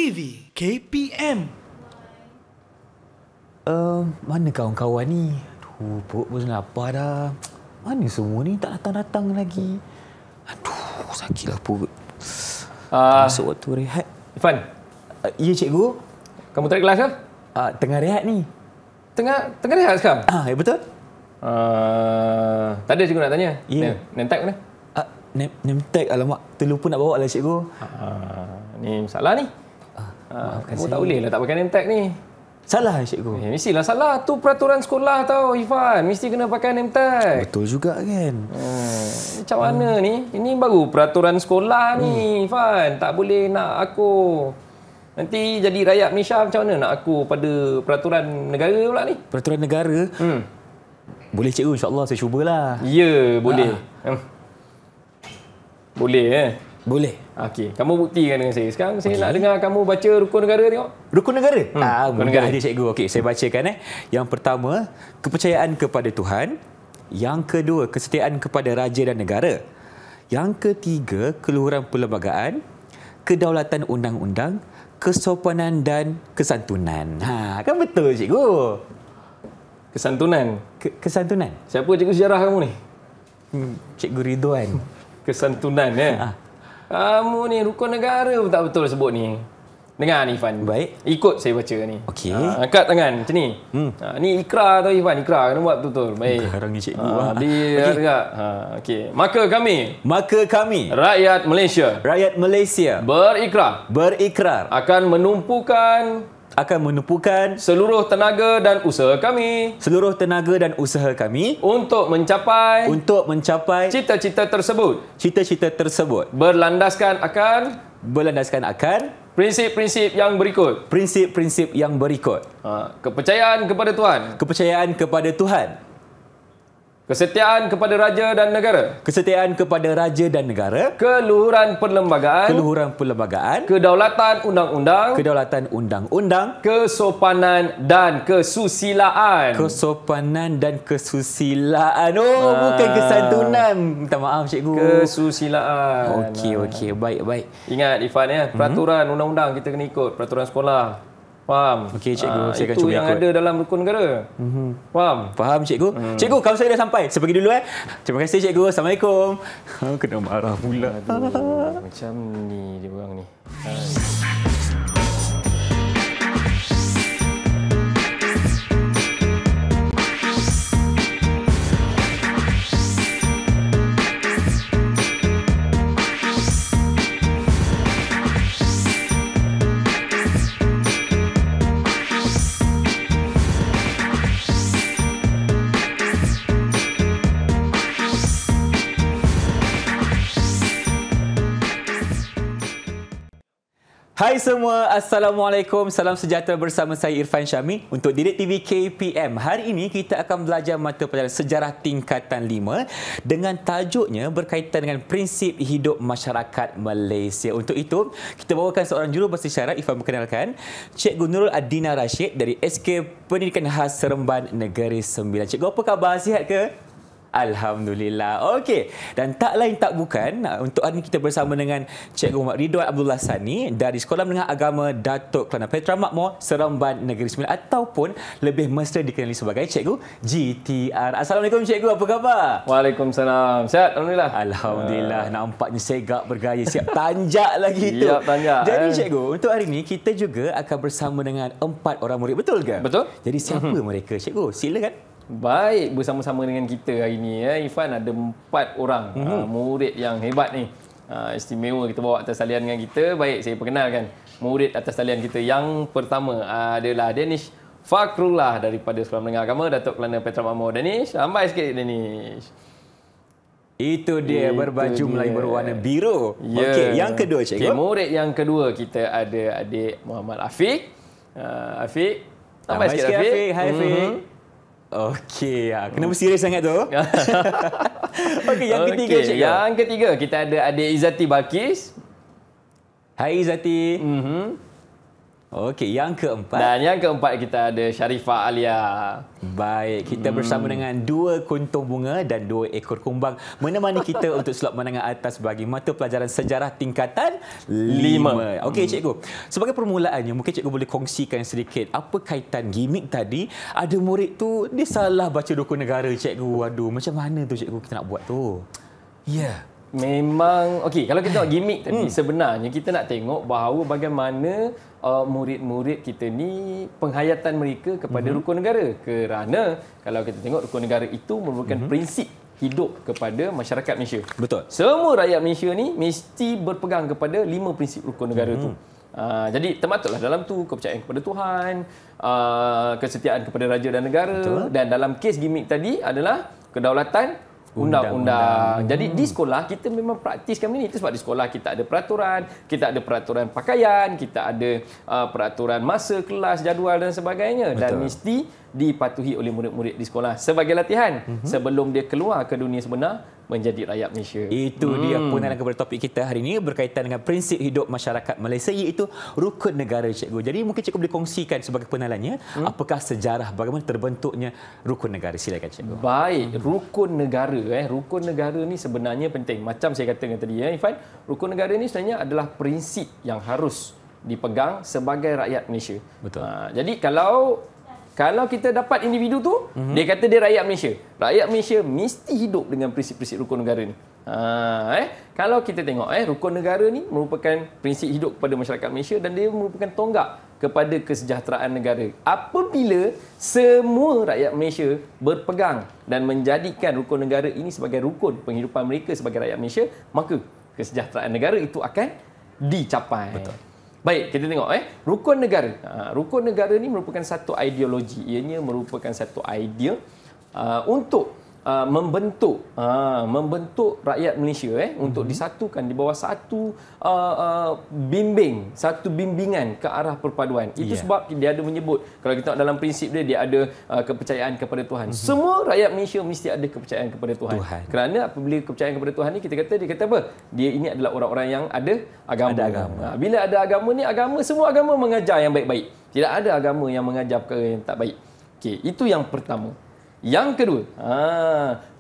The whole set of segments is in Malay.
TV KPM. Mana kawan-kawan ni? Aduh, perut pun lapar dah. Mana semua ni tak datang-datang lagi? Aduh, sakitlah perut. Masuk waktu rehat. Irfan, Ya, cikgu. kamu tarik kelas ke? Tengah rehat ni. Tengah rehat sekarang? Ya, betul. Tak ada cikgu nak tanya. Ya. Name tag mana? Name tag, alamak. Terlupa nak bawa lah, cikgu. Ni masalah ni. Maafkan Kamu saya. tak boleh lah tak pakai name tag ni. Salah, cikgu. Mestilah salah. Tu peraturan sekolah tau, Irfan. Mesti kena pakai name tag. Betul juga kan? Macam mana ni? Ini baru peraturan sekolah ni, Irfan. Tak boleh nak aku. Nanti jadi rakyat Malaysia macam mana nak aku pada peraturan negara pula ni? Peraturan negara. Boleh, cikgu. InsyaAllah saya cubalah. Ya, boleh. Boleh Boleh. Okey, kamu buktikan dengan saya. Sekarang saya nak dengar kamu baca rukun negara tengok. Rukun negara? Rukun Mudah negara. dia, cikgu. Okey, saya bacakan. Yang pertama, kepercayaan kepada Tuhan. Yang kedua, kesetiaan kepada raja dan negara. Yang ketiga, keluhuran perlembagaan, kedaulatan undang-undang, kesopanan dan kesantunan. Kan betul, cikgu? Kesantunan. Kesantunan. Siapa cikgu sejarah kamu ni? Cikgu Ridwan. Kesantunan Kamu ni rukun negara pun tak betul sebut ni. Dengar ni, Irfan. Baik. Ikut saya baca ni. Okey. Angkat tangan macam ni. Ni ikrar tau, Irfan. Ikrar kena buat betul-betul. Baik. Garang ni, cikgu. Dia agak. Okey. Maka kami, rakyat Malaysia, berikrar akan menumpukan seluruh tenaga dan usaha kami untuk mencapai cita-cita tersebut berlandaskan akan prinsip-prinsip yang berikut. Kepercayaan kepada Tuhan, kesetiaan kepada raja dan negara, keluhuran perlembagaan, kedaulatan undang-undang, kesopanan dan kesusilaan. Bukan kesantunan. Minta maaf, cikgu. Kesusilaan. Okey, baik. Ingat, Irfan, peraturan undang-undang kita kena ikut, peraturan sekolah. Faham? Okey, cikgu. Saya akan itu cuba yang ikut. ada dalam rukun negara. Faham, cikgu? Cikgu, kalau saya dah sampai. Saya pergi dulu. Terima kasih, cikgu. Assalamualaikum. Kena marah pula. Macam ni dia orang ni. Hai semua, Assalamualaikum. Salam sejahtera bersama saya Irfan Syami untuk Didik TV KPM. Hari ini kita akan belajar mata pelajaran sejarah tingkatan 5 dengan tajuknya berkaitan dengan prinsip hidup masyarakat Malaysia. Untuk itu, kita bawakan seorang jurubahasa isyarat. Irfan memperkenalkan Cikgu Nurul Adina Rashid dari SK Pendidikan Khas Seremban Negeri Sembilan. Cikgu, apa khabar? Sihat ke? Alhamdulillah. Okey. Dan tak lain tak bukan, untuk hari ini kita bersama dengan Cikgu Muhammad Ridwan Abdullah Sani dari Sekolah Menengah Agama Datuk Kelana Petra Makmur, Seremban Negeri Sembilan, ataupun lebih mesra dikenali sebagai Cikgu GTR. Assalamualaikum, Cikgu. Apa khabar? Waalaikumsalam. Sihat, Alhamdulillah. Alhamdulillah. Nampaknya segak bergaya, siap tanjak lagi tu. Siap tanjak. Jadi, Cikgu, untuk hari ini kita juga akan bersama dengan 4 orang murid. Betul ke? Betul. Jadi, siapa mereka, Cikgu? Silakan. Baik, bersama-sama dengan kita hari ini, Irfan, ada 4 orang murid yang hebat ni. Istimewa kita bawa atas talian dengan kita. Baik, saya perkenalkan murid atas talian kita. Yang pertama adalah Danish Fakrullah daripada Sekolah Menengah Agama Datuk Kelana Petra Makmur. Danish, lambai sikit, Danish. Itu dia, berbaju Melayu berwarna biru. Ya. Okey, yang kedua, Cikgu. Okay, murid yang kedua kita ada adik Muhammad Afiq. Afiq, lambai sikit, Afiq. Hai, Afiq. Okey, kena berserius sangat tu. Okey, yang ketiga, Cikgu. Yang ketiga, kita ada adik Izzati Balkis. Hai, Izzati. Okey, yang keempat. Dan yang keempat kita ada Sharifah Alia. Baik, kita bersama dengan 2 kuntung bunga dan 2 ekor kumbang menemani kita untuk slot menengah atas bagi mata pelajaran sejarah tingkatan 5. Okey, cikgu. Sebagai permulaannya, mungkin cikgu boleh kongsikan sedikit apa kaitan gimmick tadi. Ada murid tu dia salah baca rukun negara, cikgu. Waduh, macam mana tu cikgu kita nak buat tu? Ya. Memang okey, kalau kita tengok gimmick tadi, sebenarnya kita nak tengok bahawa bagaimana murid-murid kita ni penghayatan mereka kepada rukun negara. Kerana kalau kita tengok rukun negara itu merupakan prinsip hidup kepada masyarakat Malaysia. Betul. Semua rakyat Malaysia ni mesti berpegang kepada 5 prinsip rukun negara tu. Jadi termasuklah dalam tu kepercayaan kepada Tuhan, kesetiaan kepada raja dan negara. Betul. Dan dalam kes gimmick tadi adalah kedaulatan undang-undang. Jadi di sekolah kita memang praktiskan ini. Itu sebab di sekolah kita ada peraturan pakaian, kita ada peraturan masa kelas, jadual dan sebagainya. Betul. Dan mesti dipatuhi oleh murid-murid di sekolah sebagai latihan sebelum dia keluar ke dunia sebenar menjadi rakyat Malaysia. Itu dia penerangan kepada topik kita hari ini berkaitan dengan prinsip hidup masyarakat Malaysia, iaitu rukun negara, cikgu. Jadi mungkin cikgu boleh kongsikan sebagai pengenalannya apakah sejarah bagaimana terbentuknya rukun negara. Silakan cikgu. Baik, rukun negara rukun negara ni sebenarnya penting. Macam saya katakan tadi Irfan, rukun negara ni sebenarnya adalah prinsip yang harus dipegang sebagai rakyat Malaysia. Betul. Jadi kalau kita dapat individu tu, dia kata dia rakyat Malaysia. Rakyat Malaysia mesti hidup dengan prinsip-prinsip rukun negara ni. Kalau kita tengok rukun negara ni merupakan prinsip hidup kepada masyarakat Malaysia dan dia merupakan tonggak kepada kesejahteraan negara. Apabila semua rakyat Malaysia berpegang dan menjadikan rukun negara ini sebagai rukun penghidupan mereka sebagai rakyat Malaysia, maka kesejahteraan negara itu akan dicapai. Betul. Baik, kita tengok rukun negara. Rukun negara ni merupakan satu ideologi. Ianya merupakan satu idea untuk membentuk rakyat Malaysia untuk disatukan di bawah satu bimbingan ke arah perpaduan. Itu sebab dia ada menyebut, kalau kita tengok dalam prinsip dia ada kepercayaan kepada Tuhan. Semua rakyat Malaysia mesti ada kepercayaan kepada Tuhan. Kerana apabila kepercayaan kepada Tuhan ni dia kata apa? Dia ini adalah orang-orang yang ada agama. Bila ada agama ni, semua agama mengajar yang baik-baik. Tidak ada agama yang mengajar perkara yang tak baik. Okey, itu yang pertama. Yang kedua,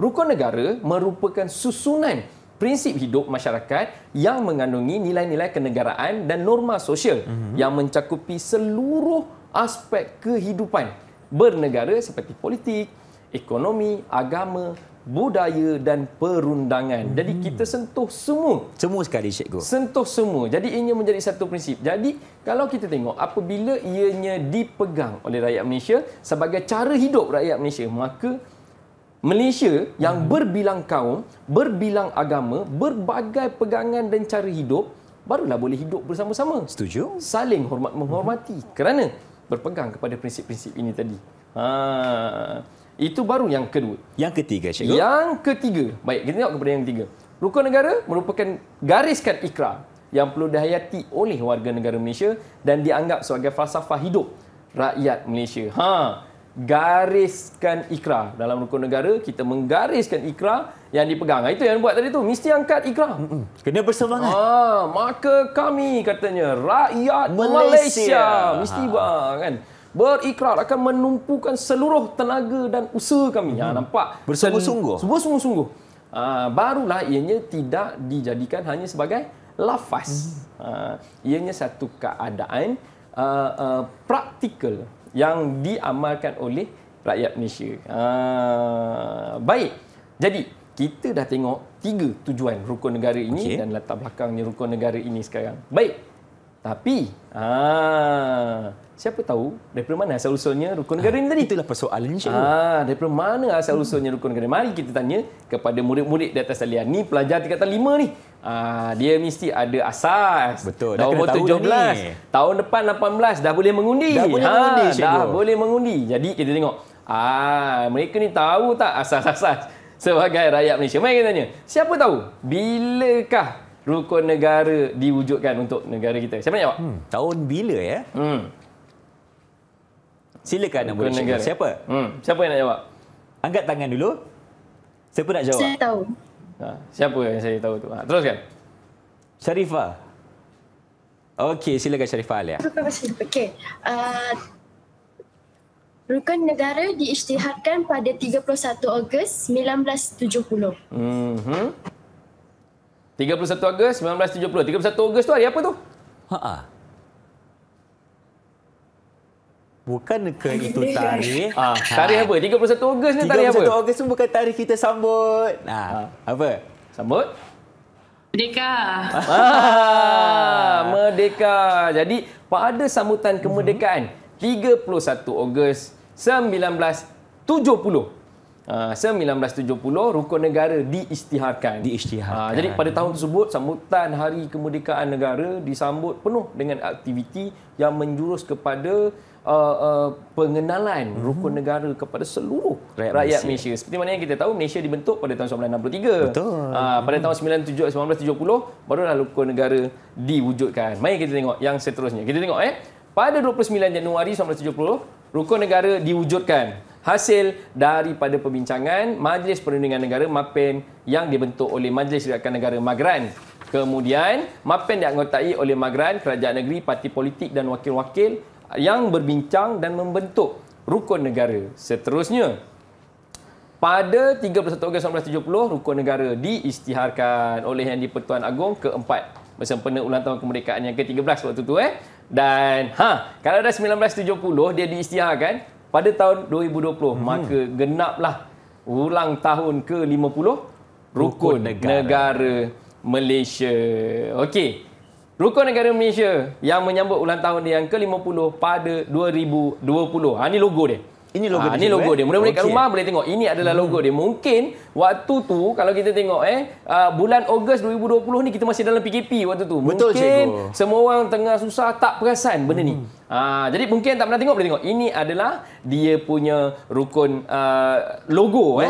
rukun negara merupakan susunan prinsip hidup masyarakat yang mengandungi nilai-nilai kenegaraan dan norma sosial yang mencakupi seluruh aspek kehidupan bernegara seperti politik, ekonomi, agama, budaya dan perundangan. Jadi kita sentuh semua. Semua sekali, cikgu. Sentuh semua. Jadi ianya menjadi satu prinsip. Jadi kalau kita tengok apabila ianya dipegang oleh rakyat Malaysia sebagai cara hidup rakyat Malaysia, maka Malaysia yang berbilang kaum, berbilang agama, berbagai pegangan dan cara hidup, barulah boleh hidup bersama-sama. Setuju? Saling hormat menghormati kerana berpegang kepada prinsip-prinsip ini tadi. Itu baru yang kedua. Yang ketiga, cikgu. Yang ketiga. Baik, kita tengok kepada yang ketiga. Rukun negara merupakan gariskan ikrar yang perlu dihayati oleh warga negara Malaysia dan dianggap sebagai falsafah hidup rakyat Malaysia. Gariskan ikrar. Dalam rukun negara, kita menggariskan ikrar yang dipegang. Itu yang buat tadi tu. Mesti angkat ikrar. Kena bersemangat. Maka kami, katanya, rakyat Malaysia. Mesti kan? Berikrar akan menumpukan seluruh tenaga dan usaha kami. Nampak? Bersungguh-sungguh. Bersungguh-sungguh. Barulah ianya tidak dijadikan hanya sebagai lafaz. Ianya satu keadaan praktikal yang diamalkan oleh rakyat Malaysia. Baik. Jadi, kita dah tengok 3 tujuan rukun negara ini dan latar belakangnya rukun negara ini sekarang. Baik. Tapi, siapa tahu daripada mana asal-usulnya rukun negara ini tadi? Itulah persoalannya, cikgu. Daripada mana asal-usulnya rukun negara? Mari kita tanya kepada murid-murid di atas talian. Ni pelajar tingkatan 5 ni. Dia mesti ada asas. Betul. Dah umur 17. Tahun depan 18 dah boleh mengundi. Dah boleh mengundi. Jadi kita tengok. Mereka ni tahu tak asas-asas sebagai rakyat Malaysia? Mari kita tanya. Siapa tahu bilakah rukun negara diwujudkan untuk negara kita? Siapa nak jawab? Tahun bila ya? Silakan nak boleh share. Siapa? Siapa yang nak jawab? Angkat tangan dulu. Siapa nak jawab? Saya tahu. Siapa yang saya tahu tu? Teruskan. Sharifah. Okey, silakan Sharifah Alia. Okey. Rukun negara diisytiharkan pada 31 Ogos 1970. 31 Ogos 1970. 31 Ogos tu hari apa tu? Bukankah itu tarikh? Tarikh apa? 31 Ogos ni tarikh apa? 31 Ogos tu bukan tarikh kita sambut. Apa? Sambut? Merdeka. Merdeka. Jadi pada sambutan kemerdekaan 31 Ogos 1970. 1970 rukun negara diisytiharkan. Jadi pada tahun tersebut sambutan Hari Kemerdekaan Negara disambut penuh dengan aktiviti yang menjurus kepada pengenalan rukun negara kepada seluruh rakyat Malaysia. Seperti mana yang kita tahu, Malaysia dibentuk pada tahun 1963. Betul. Pada tahun 1970 barulah rukun negara diwujudkan. Mari kita tengok yang seterusnya. Kita tengok pada 29 Januari 1970 rukun negara diwujudkan. Hasil daripada perbincangan Majlis Perundingan Negara MAPEN yang dibentuk oleh Majlis Rakyat Negara Magran. Kemudian MAPEN dianggotai oleh Magran, Kerajaan Negeri, parti politik dan wakil-wakil yang berbincang dan membentuk rukun negara. Seterusnya, pada 31 Ogos 1970, rukun negara diisytiharkan oleh Yang di-Pertuan Agong keempat bersempena ulang tahun kemerdekaan yang ke-13 waktu tu. Dan kalau dah 1970 dia diisytiharkan pada tahun 2020, maka genaplah ulang tahun ke-50 rukun negara Malaysia. Okey. Rukun negara Malaysia yang menyambut ulang tahun dia yang ke-50 pada 2020. Ini logo dia. Ini logo dia. Mudah-mudahan kat rumah boleh tengok. Ini adalah logo dia. Mungkin waktu tu kalau kita tengok bulan Ogos 2020 ni kita masih dalam PKP waktu tu. Betul, mungkin semua orang tengah susah tak perasan benda ni. Jadi mungkin tak pernah tengok boleh tengok. Ini adalah dia punya rukun logo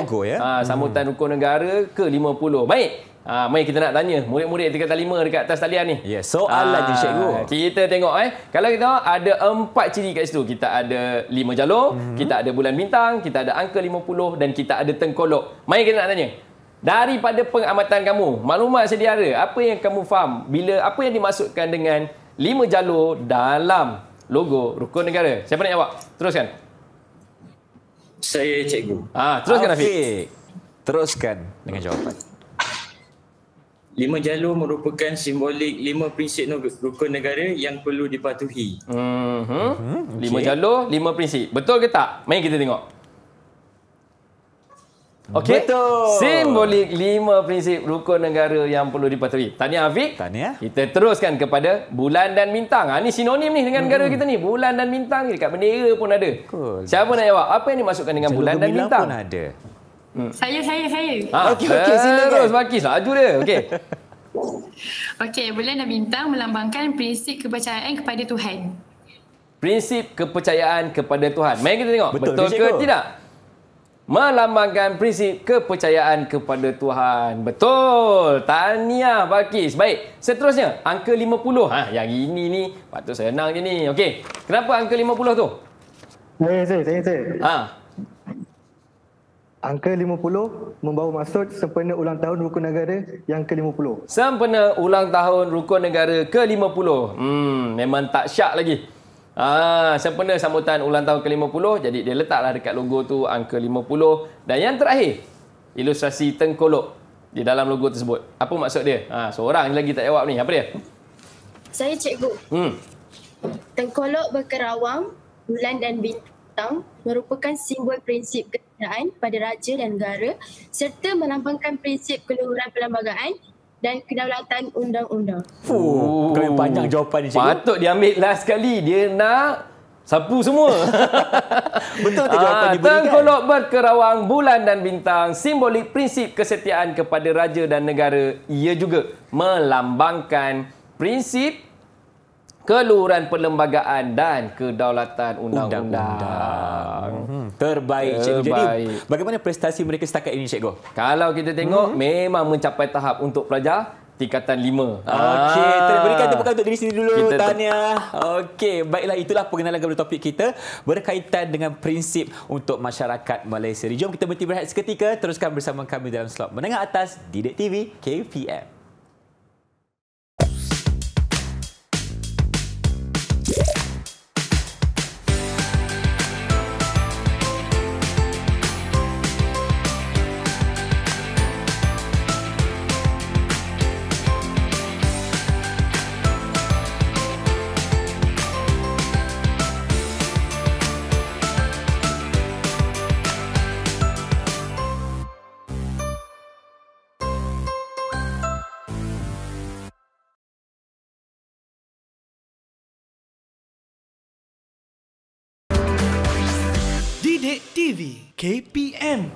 sambutan rukun negara ke-50. Baik. Mari kita nak tanya murid-murid tingkatan 5 dekat atas talian ni. Ya, soalan ni cikgu. Kita tengok kalau kita tengok ada 4 ciri kat situ. Kita ada 5 jalur, kita ada bulan bintang, kita ada angka 50 dan kita ada tengkolok. Mari kita nak tanya. Daripada pengamatan kamu, maklumat sedia ada, apa yang kamu faham bila apa yang dimaksudkan dengan 5 jalur dalam logo rukun negara? Siapa nak jawab? Teruskan. Saya cikgu. Teruskan Afiq. Teruskan dengan jawapan. 5 jalur merupakan simbolik 5 prinsip rukun negara yang perlu dipatuhi. 5 jalur, 5 prinsip. Betul ke tak? Mari kita tengok. Okey. Betul. Simbolik 5 prinsip rukun negara yang perlu dipatuhi. Tahniah Afiq. Tahniah. Kita teruskan kepada bulan dan bintang. Ni sinonim ni dengan negara kita ni. Bulan dan bintang ni dekat bendera pun ada. Cool. Siapa nak jawab? Apa yang dimaksudkan dengan bulan dan bintang? Pun ada. Saya. Okey, silakan. Terus Bakis laju dia. Okey. Okey, bulan dan bintang melambangkan prinsip kepercayaan kepada Tuhan. Prinsip kepercayaan kepada Tuhan. Mari kita tengok. Betul ke tidak? Melambangkan prinsip kepercayaan kepada Tuhan. Betul. Tahniah Bakis. Baik, seterusnya angka 50. Yang ini ni patut senang je ni. Okey. Kenapa angka 50 tu? Saya. Angka 50 membawa maksud sempena ulang tahun rukun negara yang ke-50. Sempena ulang tahun rukun negara ke-50. Memang tak syak lagi. Sempena sambutan ulang tahun ke-50, jadi dia letaklah dekat logo tu angka 50. Dan yang terakhir, ilustrasi tengkolok di dalam logo tersebut. Apa maksud dia? Seorang lagi tak jawab ni. Apa dia? Saya cikgu. Tengkolok berkerawang, bulan dan bintang merupakan simbol prinsip kerajaan pada raja dan negara serta melambangkan prinsip keluhuran perlembagaan dan kedaulatan undang-undang. Kau panjang jawapan ni cikgu. Patut diambil last sekali. Dia nak sapu semua. Betul tak jawapan diberikan? Tengkolok berkerawang, bulan dan bintang simbolik prinsip kesetiaan kepada raja dan negara. Ia juga melambangkan prinsip keluhuran perlembagaan dan kedaulatan undang-undang. Terbaik, cikgu. Jadi, bagaimana prestasi mereka setakat ini, cikgu? Kalau kita tengok, memang mencapai tahap untuk pelajar tingkatan 5. Okey, berikan tepukan untuk diri sendiri dulu. Tahniah. Okey, baiklah, itulah pengenalan kepada topik kita berkaitan dengan prinsip untuk masyarakat Malaysia. Jom kita berhenti berehat seketika. Teruskan bersama kami dalam slot Menengah Atas Didik TV KPM. Didik TV KPM.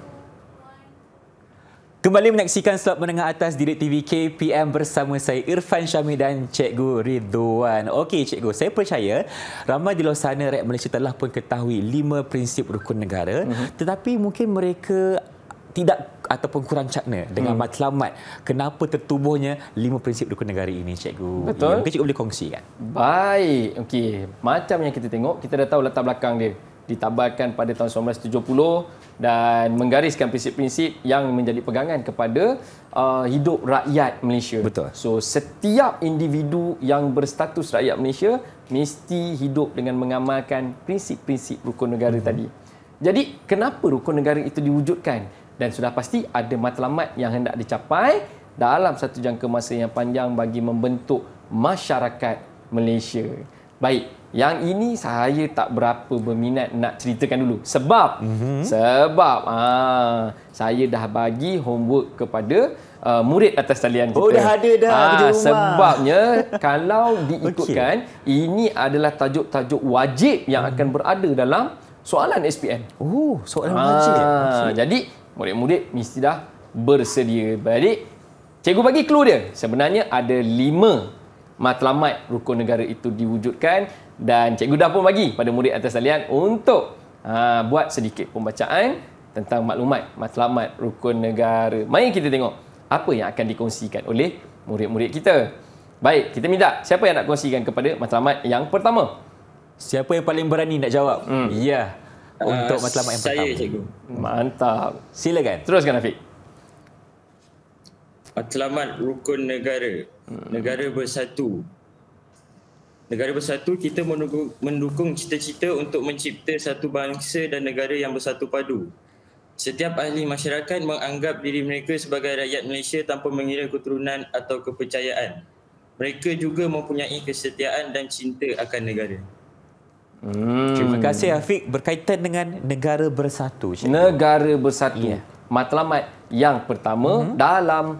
Kembali menyaksikan slot menengah atas Didik TV KPM bersama saya Irfan Syami dan Cikgu Ridwan. Okey Cikgu, saya percaya ramai di luar sana rakyat Malaysia telah pun ketahui 5 prinsip rukun negara, tetapi mungkin mereka tidak ataupun kurang cakna dengan matlamat kenapa tertubuhnya 5 prinsip rukun negara ini, Cikgu. Betul. Mungkin Cikgu boleh kongsikan. Baik. Okey, macam yang kita tengok, kita dah tahu latar belakang dia. Ditabarkan pada tahun 1970 dan menggariskan prinsip-prinsip yang menjadi pegangan kepada hidup rakyat Malaysia. Betul. So, setiap individu yang berstatus rakyat Malaysia mesti hidup dengan mengamalkan prinsip-prinsip rukun negara tadi. Jadi, kenapa rukun negara itu diwujudkan? Dan sudah pasti ada matlamat yang hendak dicapai dalam satu jangka masa yang panjang bagi membentuk masyarakat Malaysia. Baik, yang ini saya tak berapa berminat nak ceritakan dulu. Sebab saya dah bagi homework kepada murid atas talian kita. Oh, dah ada dah di rumah. Sebabnya kalau diikutkan, ini adalah tajuk-tajuk wajib yang akan berada dalam soalan SPM. Oh, soalan wajib. Jadi murid-murid mesti dah bersedia. Baik, cikgu bagi clue dia. Sebenarnya ada 5 matlamat rukun negara itu diwujudkan dan cikgu dah pun bagi pada murid atas talian untuk buat sedikit pembacaan tentang maklumat matlamat rukun negara. Mari kita tengok apa yang akan dikongsikan oleh murid-murid kita. Baik, kita minta siapa yang nak kongsikan kepada matlamat yang pertama? Siapa yang paling berani nak jawab? Ya. Untuk matlamat yang pertama. Saya, cikgu. Mantap. Silakan. Teruskan, Afiq. Matlamat rukun negara. Negara bersatu. Negara bersatu, kita mendukung cita-cita untuk mencipta satu bangsa dan negara yang bersatu padu. Setiap ahli masyarakat menganggap diri mereka sebagai rakyat Malaysia tanpa mengira keturunan atau kepercayaan. Mereka juga mempunyai kesetiaan dan cinta akan negara. Terima kasih Afiq. Berkaitan dengan negara bersatu, Cikgu. Negara bersatu. Ya. Matlamat yang pertama dalam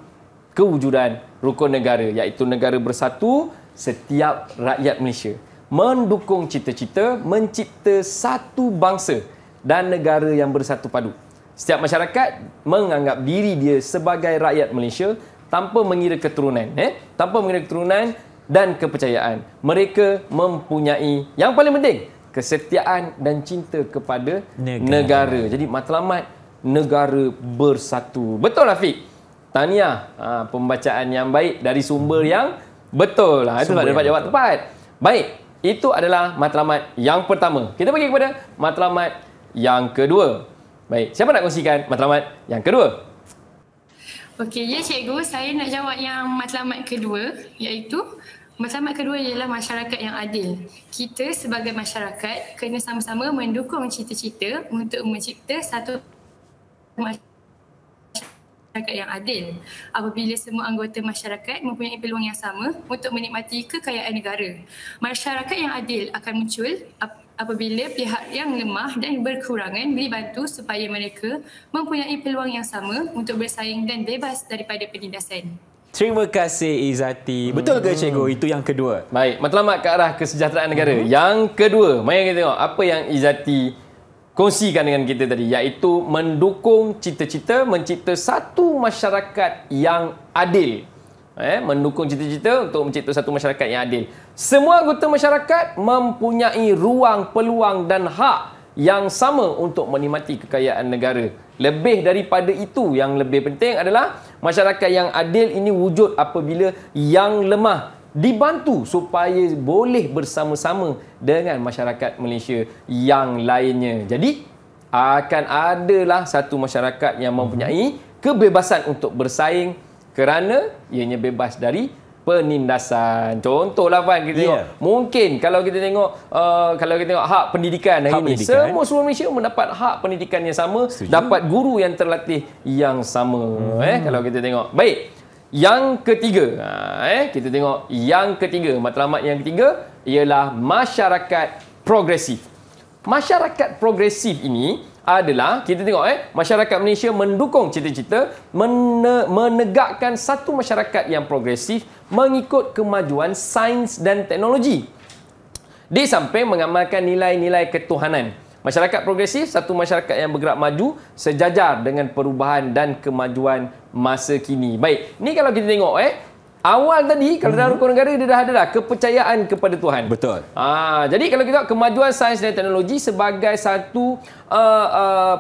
kewujudan rukun negara, iaitu negara bersatu, setiap rakyat Malaysia mendukung cita-cita mencipta satu bangsa dan negara yang bersatu padu. Setiap masyarakat menganggap diri dia sebagai rakyat Malaysia tanpa mengira keturunan, tanpa mengira keturunan dan kepercayaan. Mereka mempunyai yang paling penting, kesetiaan dan cinta kepada negara. Jadi matlamat negara bersatu. Betul Afiq? Tahniah, pembacaan yang baik dari sumber yang betul. Itu tak dapat jawab tepat. Baik, itu adalah matlamat yang pertama. Kita pergi kepada matlamat yang kedua. Baik, siapa nak kongsikan matlamat yang kedua? Okey, ya cikgu, saya nak jawab yang matlamat kedua, iaitu matlamat kedua ialah masyarakat yang adil. Kita sebagai masyarakat kena sama-sama mendukung cita-cita untuk mencipta satu masyarakat yang adil. Apabila semua anggota masyarakat mempunyai peluang yang sama untuk menikmati kekayaan negara. Masyarakat yang adil akan muncul apabila pihak yang lemah dan berkurangan dibantu supaya mereka mempunyai peluang yang sama untuk bersaing dan bebas daripada penindasan. Terima kasih Izzati. Betul ke Cikgu? Itu yang kedua. Baik, matlamat ke arah kesejahteraan negara. Yang kedua, mari kita tengok apa yang Izzati kongsikan dengan kita tadi, iaitu mendukung cita-cita mencipta satu masyarakat yang adil. Mendukung cita-cita untuk mencipta satu masyarakat yang adil. Semua anggota masyarakat mempunyai ruang, peluang dan hak yang sama untuk menikmati kekayaan negara. Lebih daripada itu, yang lebih penting adalah masyarakat yang adil ini wujud apabila yang lemah dibantu supaya boleh bersama-sama dengan masyarakat Malaysia yang lainnya. Jadi, akan adalah satu masyarakat yang mempunyai kebebasan untuk bersaing kerana ianya bebas dari penindasan. Contohlah Fan, kita tengok. Mungkin kalau kita tengok hak pendidikan hari ini, semua seluruh Malaysia mendapat hak pendidikan yang sama, dapat guru yang terlatih yang sama. Kalau kita tengok. Baik. Yang ketiga, kita tengok yang ketiga, matlamat yang ketiga ialah masyarakat progresif. Masyarakat progresif ini adalah, kita tengok masyarakat Malaysia mendukung cita-cita menegakkan satu masyarakat yang progresif mengikut kemajuan sains dan teknologi. Di samping mengamalkan nilai-nilai ketuhanan. Masyarakat progresif, satu masyarakat yang bergerak maju sejajar dengan perubahan dan kemajuan masa kini. Baik, ni kalau kita tengok awal tadi kalau dalam rukun negara dia dah ada dah kepercayaan kepada Tuhan. Betul. Jadi kalau kita kemajuan sains dan teknologi sebagai satu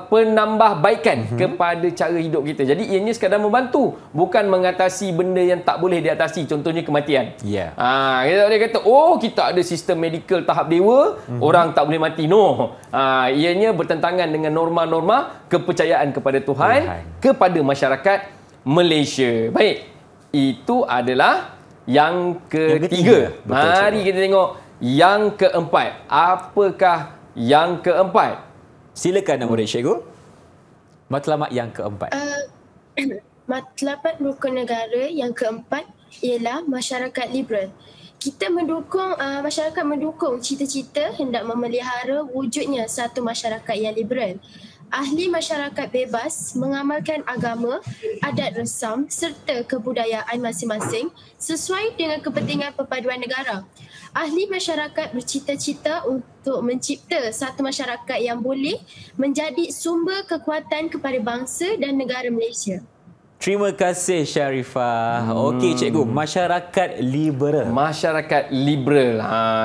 penambahbaikan kepada cara hidup kita. Jadi ianya sekadar membantu, bukan mengatasi benda yang tak boleh diatasi. Contohnya kematian. Ya. Kita boleh kata, kita ada sistem medical tahap dewa, orang tak boleh mati. No. Ianya bertentangan dengan norma-norma kepercayaan kepada Tuhan, kepada masyarakat Malaysia. Baik. Itu adalah yang ketiga. Mari kita tengok yang keempat. Apakah yang keempat? Silakan murid cikgu. Matlamat yang keempat. Matlamat rukun negara yang keempat ialah masyarakat liberal. Kita mendukung, masyarakat mendukung cita-cita hendak memelihara wujudnya satu masyarakat yang liberal. Ahli masyarakat bebas mengamalkan agama, adat resam serta kebudayaan masing-masing sesuai dengan kepentingan perpaduan negara. Ahli masyarakat bercita-cita untuk mencipta satu masyarakat yang boleh menjadi sumber kekuatan kepada bangsa dan negara Malaysia. Terima kasih Sharifah. Okey cikgu, masyarakat liberal. Masyarakat liberal.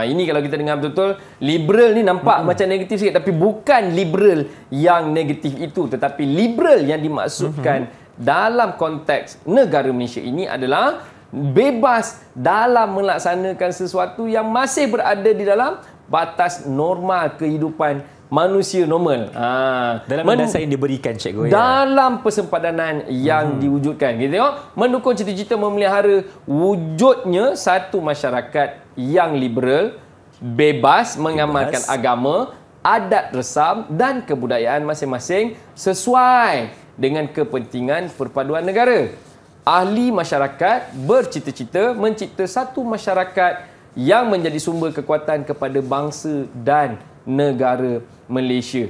Ini kalau kita dengar betul-betul, liberal ni nampak macam negatif sikit, tapi bukan liberal yang negatif itu, tetapi liberal yang dimaksudkan dalam konteks negara Malaysia ini adalah bebas dalam melaksanakan sesuatu yang masih berada di dalam batas normal kehidupan manusia normal. Dalam dasar yang diberikan cikgu. Dalam persempadanan yang diwujudkan. Kita tengok, mendukung cita-cita memelihara wujudnya satu masyarakat yang liberal, bebas mengamalkan agama, adat resam dan kebudayaan masing-masing sesuai dengan kepentingan perpaduan negara. Ahli masyarakat bercita-cita mencipta satu masyarakat yang menjadi sumber kekuatan kepada bangsa dan negara Malaysia.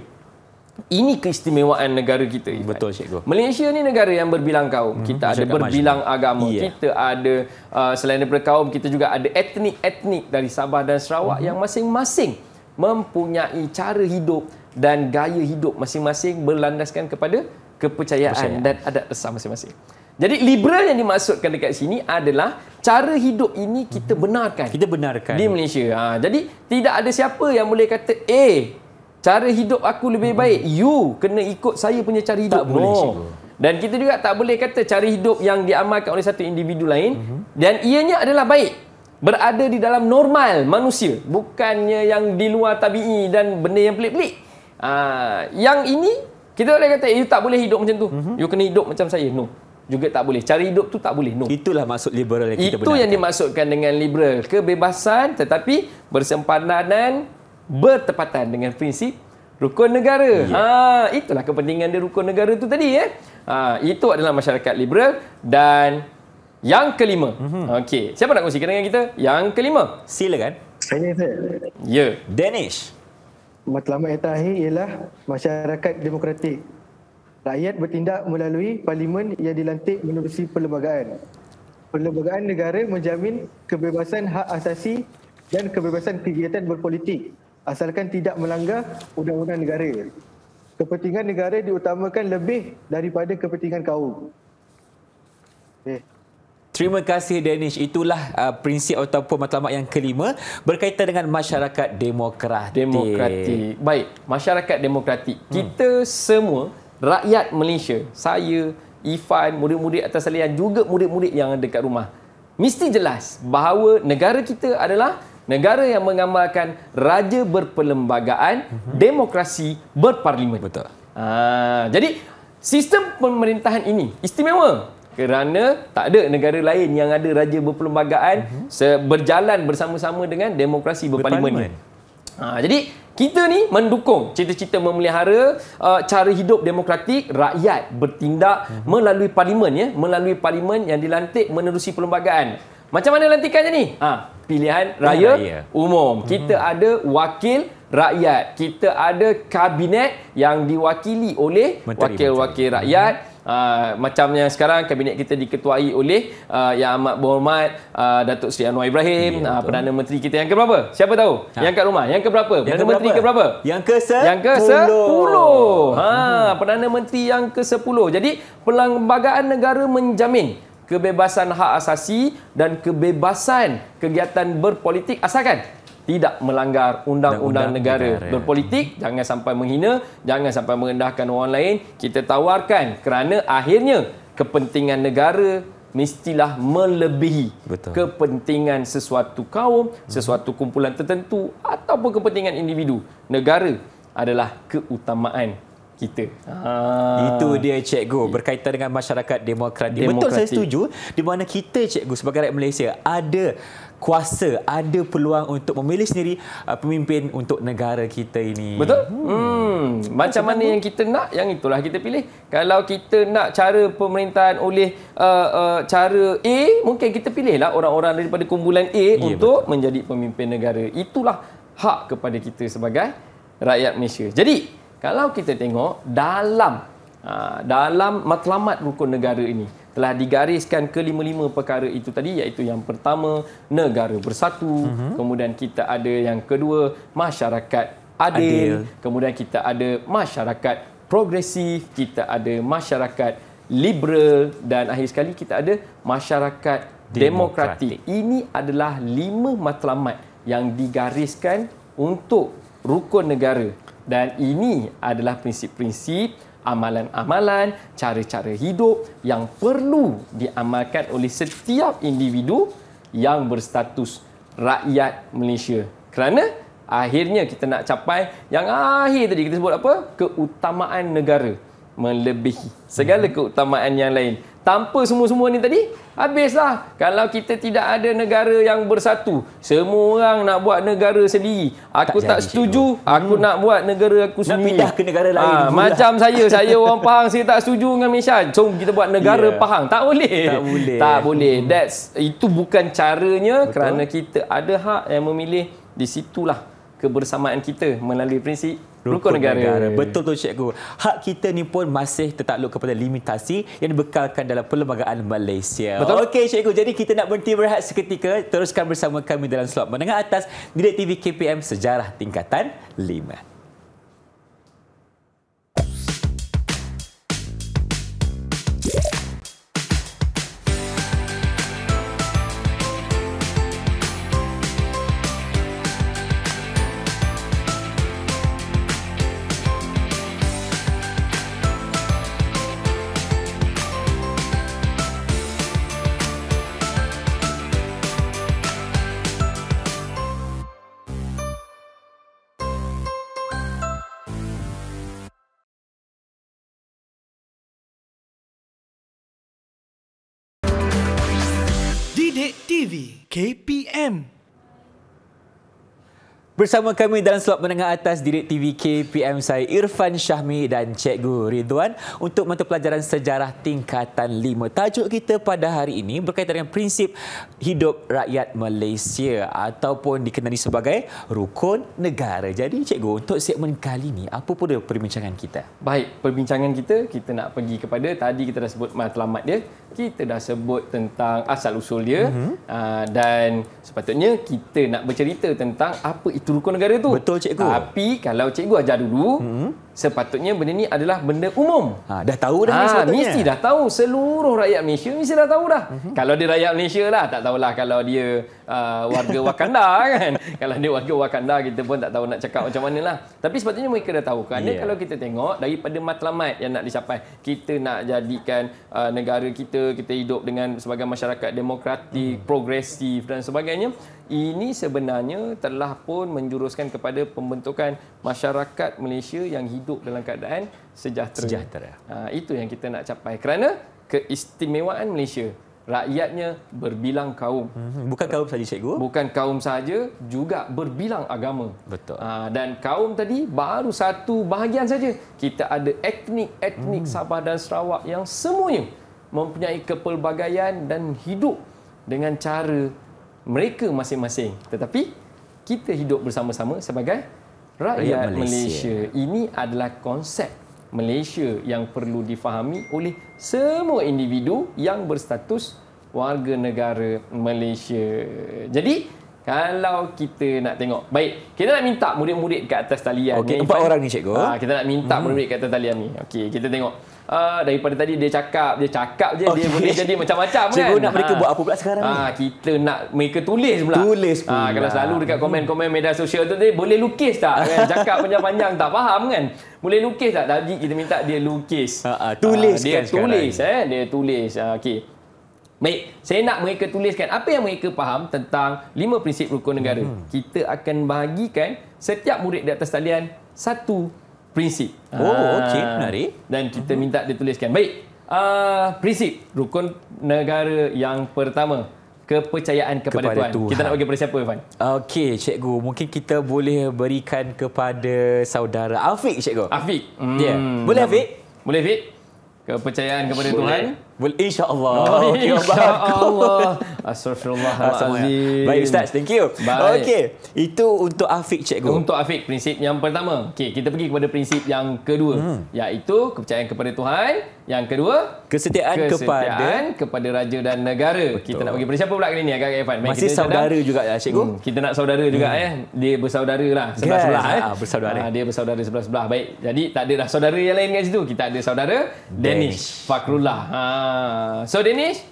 Ini keistimewaan negara kita. Betul cikgu. Malaysia ni negara yang berbilang kaum. Kita ada berbilang agama. Kita ada selain daripada kaum, kita juga ada etnik-etnik dari Sabah dan Sarawak yang masing-masing mempunyai cara hidup dan gaya hidup masing-masing berlandaskan kepada kepercayaan dan adat resam masing-masing. Jadi liberal yang dimaksudkan dekat sini adalah cara hidup ini kita benarkan. Kita benarkan di Malaysia. Jadi tidak ada siapa yang boleh kata cara hidup aku lebih baik. You kena ikut saya punya cara hidup. Tak boleh cikgu. Dan kita juga tak boleh kata cara hidup yang diamalkan oleh satu individu lain dan ianya adalah baik, berada di dalam normal manusia, bukannya yang di luar tabi'i dan benda yang pelik-pelik. Yang ini kita boleh kata you tak boleh hidup macam tu. You kena hidup macam saya. No. Juga tak boleh. Cara hidup tu tak boleh. No. Itulah maksud liberal yang kita benarkan. Itu yang dimaksudkan dengan liberal. Kebebasan tetapi bersempadanan bertepatan dengan prinsip rukun negara. Itulah kepentingan dia rukun negara tu tadi. Itu adalah masyarakat liberal. Dan yang kelima. Okey, siapa nak kongsikan dengan kita? Yang kelima. Silakan. Saya. Ya. Danish. Matlamat yang terakhir ialah masyarakat demokratik. Rakyat bertindak melalui parlimen yang dilantik menerusi perlembagaan. Perlembagaan negara menjamin kebebasan hak asasi dan kebebasan kegiatan berpolitik asalkan tidak melanggar undang-undang negara. Kepentingan negara diutamakan lebih daripada kepentingan kaum. Terima kasih Danish. Itulah prinsip ataupun matlamat yang kelima berkaitan dengan masyarakat demokratik. Baik, masyarakat demokratik. Kita semua rakyat Malaysia, saya, Ifan, murid-murid atas talian, juga murid-murid yang ada kat rumah, mesti jelas bahawa negara kita adalah negara yang mengamalkan raja berperlembagaan, demokrasi berparlimen. Betul. Jadi sistem pemerintahan ini istimewa kerana tak ada negara lain yang ada raja berperlembagaan berjalan bersama-sama dengan demokrasi berparlimen. Jadi kita ni mendukung cita-cita memelihara cara hidup demokratik, rakyat bertindak melalui parlimen, melalui parlimen yang dilantik menerusi perlembagaan. Macam mana lantikannya ni? Pilihan raya umum. Kita ada wakil rakyat. Kita ada kabinet yang diwakili oleh wakil-wakil rakyat. Macam yang sekarang kabinet kita diketuai oleh Yang Amat Berhormat Datuk Seri Anwar Ibrahim, Perdana Menteri kita yang keberapa? Siapa tahu? Yang kat rumah, yang keberapa? Perdana Menteri keberapa? Yang ke-10. Yang ke-10. Perdana Menteri yang ke-10. Jadi Perlembagaan Negara menjamin kebebasan hak asasi dan kebebasan kegiatan berpolitik asalkan tidak melanggar undang-undang negara. Berpolitik jangan sampai menghina, jangan sampai merendahkan orang lain. Kita tawarkan kerana akhirnya kepentingan negara mestilah melebihi kepentingan sesuatu kaum, sesuatu kumpulan tertentu ataupun kepentingan individu. Negara adalah keutamaan kita. Itu dia cikgu, berkaitan dengan masyarakat demokratik. Betul, saya setuju. Di mana kita cikgu sebagai rakyat Malaysia ada kuasa, ada peluang untuk memilih sendiri pemimpin untuk negara kita ini. Betul? Macam mana yang kita nak, yang itulah kita pilih. Kalau kita nak cara pemerintahan oleh cara A, mungkin kita pilihlah orang-orang daripada kumpulan A untuk menjadi pemimpin negara. Itulah hak kepada kita sebagai rakyat Malaysia. Jadi kalau kita tengok dalam matlamat rukun negara ini telah digariskan ke-5 perkara itu tadi, iaitu yang pertama negara bersatu, kemudian kita ada yang kedua masyarakat adil, kemudian kita ada masyarakat progresif, kita ada masyarakat liberal dan akhir sekali kita ada masyarakat demokratik. Ini adalah 5 matlamat yang digariskan untuk rukun negara. Dan ini adalah prinsip-prinsip, amalan-amalan, cara-cara hidup yang perlu diamalkan oleh setiap individu yang berstatus rakyat Malaysia. Kerana akhirnya kita nak capai yang akhir tadi kita sebut apa? Keutamaan negara melebihi segala keutamaan yang lain. Tanpa semua-semua ni tadi, habislah. Kalau kita tidak ada negara yang bersatu, semua orang nak buat negara sendiri. Aku tak setuju, aku nak buat negara aku sendiri. Nak pindah ke negara lain. Macam saya orang Pahang, saya tak setuju dengan Malaysia. Jom kita buat negara Pahang. Tak boleh. Tak boleh. Itu bukan caranya. Betul. Kerana kita ada hak yang memilih. Di situlah kebersamaan kita melalui prinsip rukun negara. Betul tu cikgu. Hak kita ni pun masih tertakluk kepada limitasi yang dibekalkan dalam Perlembagaan Malaysia. Betul. Okey cikgu, jadi kita nak berhenti berehat seketika. Teruskan bersama kami dalam slot menengah atas Direct TV KPM Sejarah Tingkatan 5. Didik TV KPM. Bersama kami dalam slot menengah atas Direct TV KPM, saya Irfan Syahmi dan Cikgu Ridwan untuk mata pelajaran Sejarah Tingkatan 5. Tajuk kita pada hari ini berkaitan dengan prinsip hidup rakyat Malaysia ataupun dikenali sebagai rukun negara. Jadi Cikgu, untuk segmen kali ini, apa pula perbincangan kita? Baik, perbincangan kita nak pergi kepada, tadi kita dah sebut matlamat dia, kita dah sebut tentang asal-usul dia, dan sepatutnya kita nak bercerita tentang apa itu rukun negara tu. Betul cikgu. Tapi kalau cikgu ajar dulu, sepatutnya benda ni adalah benda umum. Dah tahu dah sepatutnya. Mesti dah tahu. Seluruh rakyat Malaysia mesti dah tahu dah. Kalau dia rakyat Malaysia lah, tak tahulah kalau dia warga Wakanda kan. Kalau dia warga Wakanda, kita pun tak tahu nak cakap macam mana lah. Tapi sepatutnya mereka dah tahu. Kerana kalau kita tengok daripada matlamat yang nak dicapai, kita nak jadikan negara kita hidup dengan sebagai masyarakat demokratik, progresif dan sebagainya. Ini sebenarnya telah pun menjuruskan kepada pembentukan masyarakat Malaysia yang hidup dalam keadaan sejahtera. Itu yang kita nak capai. Kerana keistimewaan Malaysia, rakyatnya berbilang kaum. Bukan kaum saja cikgu. Bukan kaum saja, juga berbilang agama. Betul. Dan kaum tadi baru satu bahagian saja. Kita ada etnik Sabah dan Sarawak yang semuanya mempunyai kepelbagaian dan hidup dengan cara mereka masing-masing. Tetapi kita hidup bersama-sama sebagai rakyat Malaysia. Ini adalah konsep Malaysia yang perlu difahami oleh semua individu yang berstatus warga negara Malaysia. Jadi, kalau kita nak tengok, baik, kita nak minta murid-murid kat atas talian. Okey, 4 orang ni cikgu. Kita nak minta murid-murid kat atas talian ni. Okey, kita tengok. Daripada tadi dia cakap je, dia boleh jadi macam-macam kan. Cikgu nak mereka buat apa pula sekarang ni? Kita nak mereka tulis pula. Tulis pula. Kalau selalu dekat komen-komen media sosial tu, dia boleh lukis tak? Kan? Cakap panjang-panjang tak faham kan? Boleh lukis tak? Tadi kita minta dia lukis. Tuliskan sekarang. Dia tulis. Okey. Baik, saya nak mereka tuliskan apa yang mereka faham tentang 5 prinsip rukun negara. Kita akan bahagikan setiap murid di atas talian satu prinsip. Okey, menarik. Dan kita minta dia tuliskan. Baik, prinsip rukun negara yang pertama, kepercayaan kepada Tuhan. Kita nak bagi pada siapa, Irfan? Okey, cikgu, mungkin kita boleh berikan kepada saudara Afiq, cikgu. Afiq. Ya. Boleh Afiq? Boleh Afiq? Kepercayaan kepada Tuhan. Boleh, insya-Allah. Insya-Allah. Astagfirullahalazim. Baik Ustaz, thank you. Baik. Okey, itu untuk Afiq, cikgu. Untuk Afiq, prinsip yang pertama. Okey, kita pergi kepada prinsip yang kedua, iaitu kepercayaan kepada Tuhan. Yang kedua, kesetiaan kepada raja dan negara. Betul. Kita nak bagi pada siapa pula kali ni, agak Irfan? Masih saudara juga ya, cikgu. Kita nak saudara juga Dia bersaudara lah, sebelah-sebelah bersaudara. Dia bersaudara sebelah-sebelah. Baik. Jadi tak ada dah saudara yang lain kat situ. Kita ada saudara Danish Fakrullah. So Danish,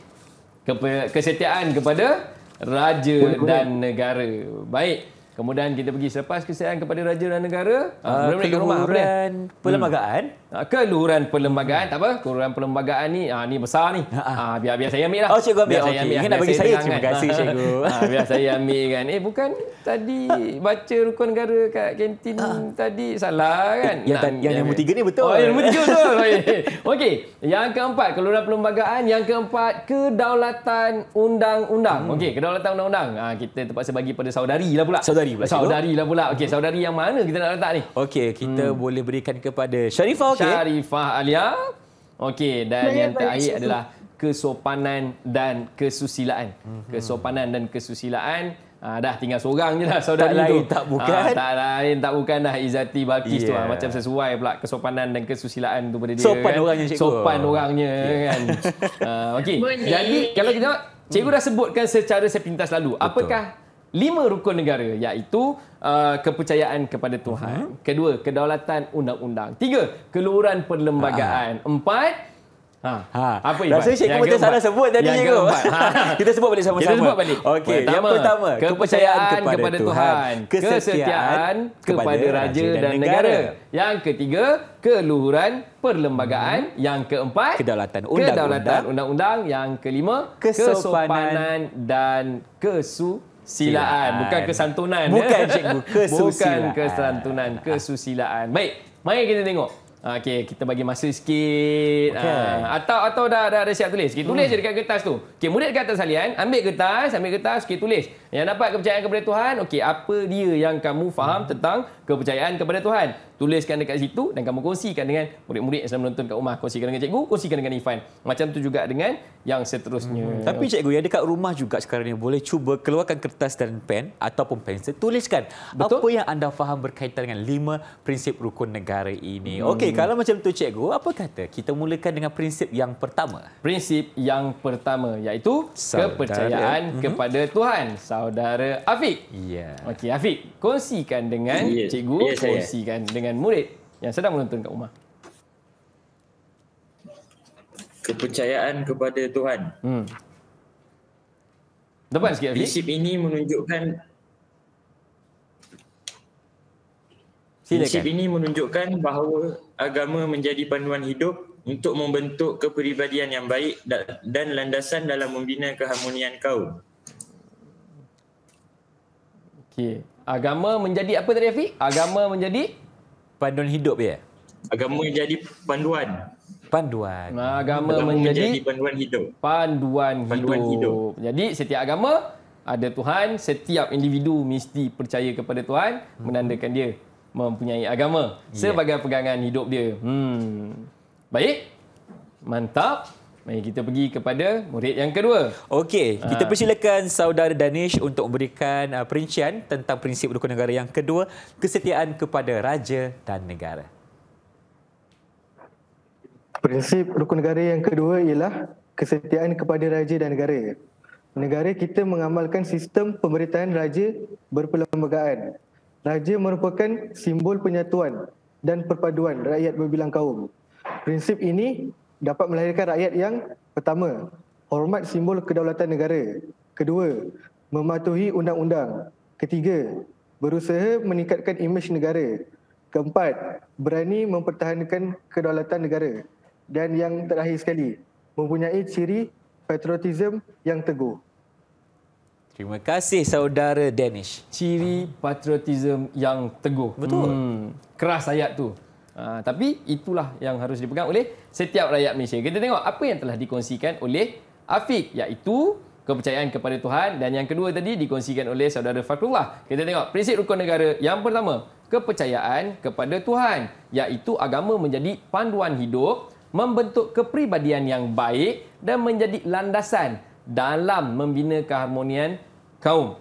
kesetiaan kepada raja dan negara. Baik. Kemudian kita pergi selepas kesetiaan kepada raja dan negara, keluhuran perlembagaan. Keluhuran perlembagaan, tak apa? Keluhuran perlembagaan ni ni besar ni. Biar saya ambil lah. Oh, cikgu ambil. Saya Ingat nak bagi saya. Terima kasih, cikgu. Biar saya ambil kan. Bukan tadi baca rukun negara kat kantin tadi salah kan? Yang nombor 3 ni betul. Yang nombor 3 betul. Okey. Yang keempat, keluhuran perlembagaan. Yang keempat, kedaulatan undang-undang. Okey, kedaulatan undang-undang. Kita terpaksa bagi pada saudari lah pula. Saudari lah pula. Okey, saudari yang mana kita nak letak ni? Okey, kita boleh berikan kepada Sharifah. Sharifah Alia. Okey, dan yang terakhir adalah kesopanan dan kesusilaan. Kesopanan dan kesusilaan. Dah tinggal seorang je dah saudari tak tu. Lain, tak bukan. Tak lain tak bukan dah Izzati Balqis tu. Macam sesuai pula kesopanan dan kesusilaan tu pada dia. Sopan orangnya, cikgu. Sopan orangnya kan. Okey. Jadi kalau kita tengok, cikgu dah sebutkan secara sepintas lalu. Betul. Apakah 5 rukun negara, iaitu kepercayaan kepada Tuhan. Kedua, kedaulatan undang-undang. 3, keluhuran perlembagaan. 4, apa Ivan? Rasanya cikgu macam salah sebut tadi, cikgu. Kita sebut balik sama-sama. Kita sebut balik. Okey, yang pertama, kepercayaan kepada Tuhan. Kesetiaan kepada raja dan negara. Yang ketiga, keluhuran perlembagaan. Yang keempat, kedaulatan undang-undang. Yang kelima, kesopanan dan kesusilaan. Bukan kesantunan. Bukan cikgu, kesusilaan. Bukan kesantunan, kesusilaan. Baik, mari kita tengok. Okey, kita bagi masa sikit. Atau dah siap tulis. Kita tulis je dekat kertas tu. Okey, murid dekat atas salian, ambil kertas, okey, tulis. Yang dapat kepercayaan kepada Tuhan, okey, apa dia yang kamu faham tentang kepercayaan kepada Tuhan? Tuliskan dekat situ dan kamu kongsikan dengan murid-murid yang sedang menonton kat rumah. Kongsikan dengan cikgu, kongsikan dengan Irfan. Macam tu juga dengan yang seterusnya. Tapi cikgu, yang dekat rumah juga sekarang ni boleh cuba keluarkan kertas dan pen ataupun pensel, tuliskan apa yang anda faham berkaitan dengan 5 prinsip rukun negara ini. Okey, kalau macam tu cikgu, apa kata kita mulakan dengan prinsip yang pertama? Prinsip yang pertama iaitu kepercayaan kepada Tuhan. Saudara Afiq. Ya. Okey, Afiq, kongsikan dengan cikgu, kongsikan dengan murid yang sedang menonton kat rumah. Kepercayaan kepada Tuhan. Depan sikit, Afiq. Prinsip ini menunjukkan bahawa agama menjadi panduan hidup untuk membentuk kepribadian yang baik dan landasan dalam membina keharmonian kaum. Okey. Agama menjadi apa tadi, Afiq? Agama menjadi panduan hidup ya? Agama menjadi panduan. Agama menjadi panduan hidup. Panduan hidup. Jadi setiap agama ada Tuhan, setiap individu mesti percaya kepada Tuhan, menandakan dia mempunyai agama sebagai pegangan hidup dia. Baik. Mantap. Mari kita pergi kepada murid yang kedua. Okey, kita persilakan saudara Danish untuk memberikan perincian tentang prinsip rukun negara yang kedua, kesetiaan kepada raja dan negara. Prinsip rukun negara yang kedua ialah kesetiaan kepada raja dan negara. Negara kita mengamalkan sistem pemerintahan raja berperlembagaan. Raja merupakan simbol penyatuan dan perpaduan rakyat berbilang kaum. Prinsip ini dapat melahirkan rakyat yang pertama, hormat simbol kedaulatan negara. Kedua, mematuhi undang-undang. Ketiga, berusaha meningkatkan imej negara. Keempat, berani mempertahankan kedaulatan negara. Dan yang terakhir sekali, mempunyai ciri patriotisme yang teguh. Terima kasih saudara Danish. Ciri patriotisme yang teguh. Betul. Keras ayat tu. Tapi itulah yang harus dipegang oleh setiap rakyat Malaysia. Kita tengok apa yang telah dikongsikan oleh Afiq, iaitu kepercayaan kepada Tuhan, dan yang kedua tadi dikongsikan oleh saudara Fakrullah. Kita tengok prinsip rukun negara. Yang pertama, kepercayaan kepada Tuhan, iaitu agama menjadi panduan hidup, membentuk kepribadian yang baik dan menjadi landasan dalam membina keharmonian kaum.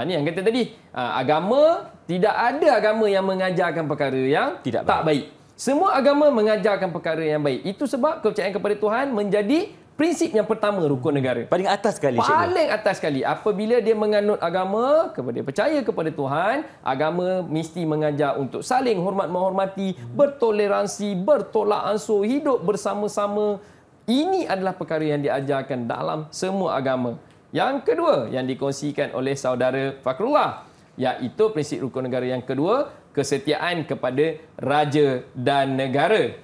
Ni yang kata tadi, agama, tidak ada agama yang mengajarkan perkara yang tak baik. Semua agama mengajarkan perkara yang baik. Itu sebab kepercayaan kepada Tuhan menjadi prinsip yang pertama rukun negara. Paling atas sekali. Paling atas sekali. Apabila dia menganut agama, percaya kepada Tuhan, agama mesti mengajar untuk saling hormat menghormati, bertoleransi, bertolak ansur, hidup bersama-sama. Ini adalah perkara yang diajarkan dalam semua agama. Yang kedua yang dikongsikan oleh saudara Fakrullah, iaitu prinsip rukun negara yang kedua, kesetiaan kepada raja dan negara.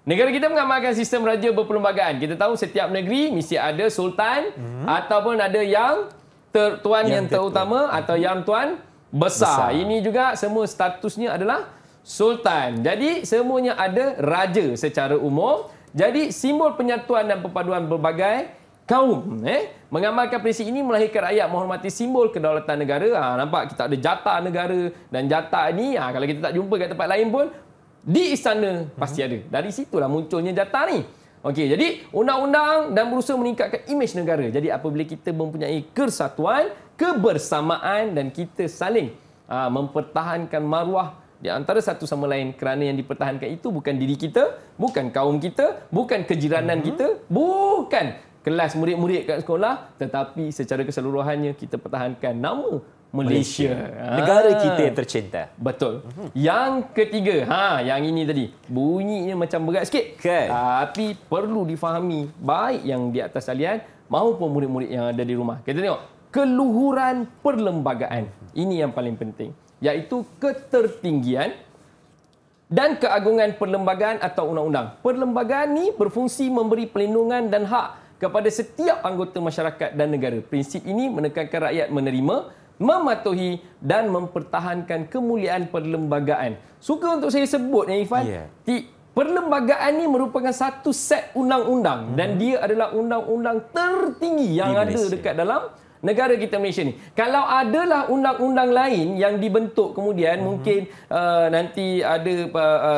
Negara kita mengamalkan sistem raja berperlembagaan. Kita tahu setiap negeri mesti ada sultan ataupun ada yang tuan yang terutama atau yang tuan besar. Ini juga semua statusnya adalah sultan. Jadi semuanya ada raja secara umum. Jadi simbol penyatuan dan perpaduan berbagai kaum. Mengamalkan prinsip ini melahirkan rakyat menghormati simbol kedaulatan negara. Nampak kita ada jatah negara, dan jatah ni kalau kita tak jumpa kat tempat lain pun, di istana pasti ada. Dari situlah munculnya jatah ni. Okey, jadi undang-undang dan berusaha meningkatkan imej negara. Jadi apabila kita mempunyai kesatuan, kebersamaan dan kita saling mempertahankan maruah di antara satu sama lain, kerana yang dipertahankan itu bukan diri kita, bukan kaum kita, bukan kejiranan kita, bukan kelas murid-murid kat sekolah, tetapi secara keseluruhannya kita pertahankan nama Malaysia. Negara kita yang tercinta. Betul. Yang ketiga, yang ini tadi, bunyinya macam berat sikit, kan? Tapi perlu difahami baik yang di atas talian maupun murid-murid yang ada di rumah. Kita tengok keluhuran perlembagaan. Ini yang paling penting, iaitu ketertinggian dan keagungan perlembagaan atau undang-undang. Perlembagaan ni berfungsi memberi perlindungan dan hak kepada setiap anggota masyarakat dan negara. Prinsip ini menekankan rakyat menerima, mematuhi dan mempertahankan kemuliaan perlembagaan. Suka untuk saya sebut ni, Ifan, perlembagaan ni merupakan satu set undang-undang dan dia adalah undang-undang tertinggi yang ada dekat dalam negara kita Malaysia ni. Kalau adalah undang-undang lain yang dibentuk kemudian, mungkin nanti ada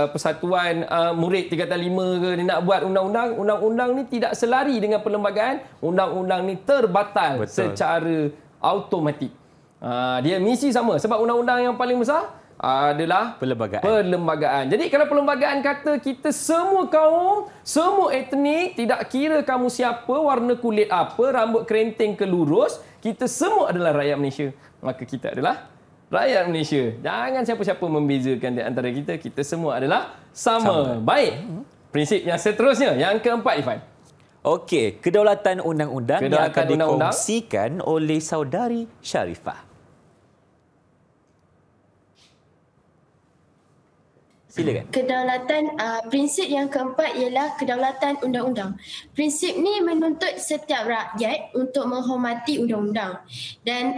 persatuan murid tingkatan 5 ke, dia nak buat undang-undang, undang-undang ni tidak selari dengan perlembagaan, undang-undang ni terbatal secara automatik. Dia misi sama, sebab undang-undang yang paling besar adalah perlembagaan. Jadi kalau perlembagaan kata kita semua kaum, semua etnik, tidak kira kamu siapa, warna kulit apa, rambut kerinting ke lurus, kita semua adalah rakyat Malaysia, maka kita adalah rakyat Malaysia. Jangan siapa-siapa membezakan di antara kita, kita semua adalah sama. Baik, prinsip yang seterusnya, yang keempat, Ifan. Okey, kedaulatan undang-undang yang akan dikongsikan oleh saudari Sharifah. Silakan. Kedaulatan, prinsip yang keempat ialah kedaulatan undang-undang. Prinsip ni menuntut setiap rakyat untuk menghormati undang-undang dan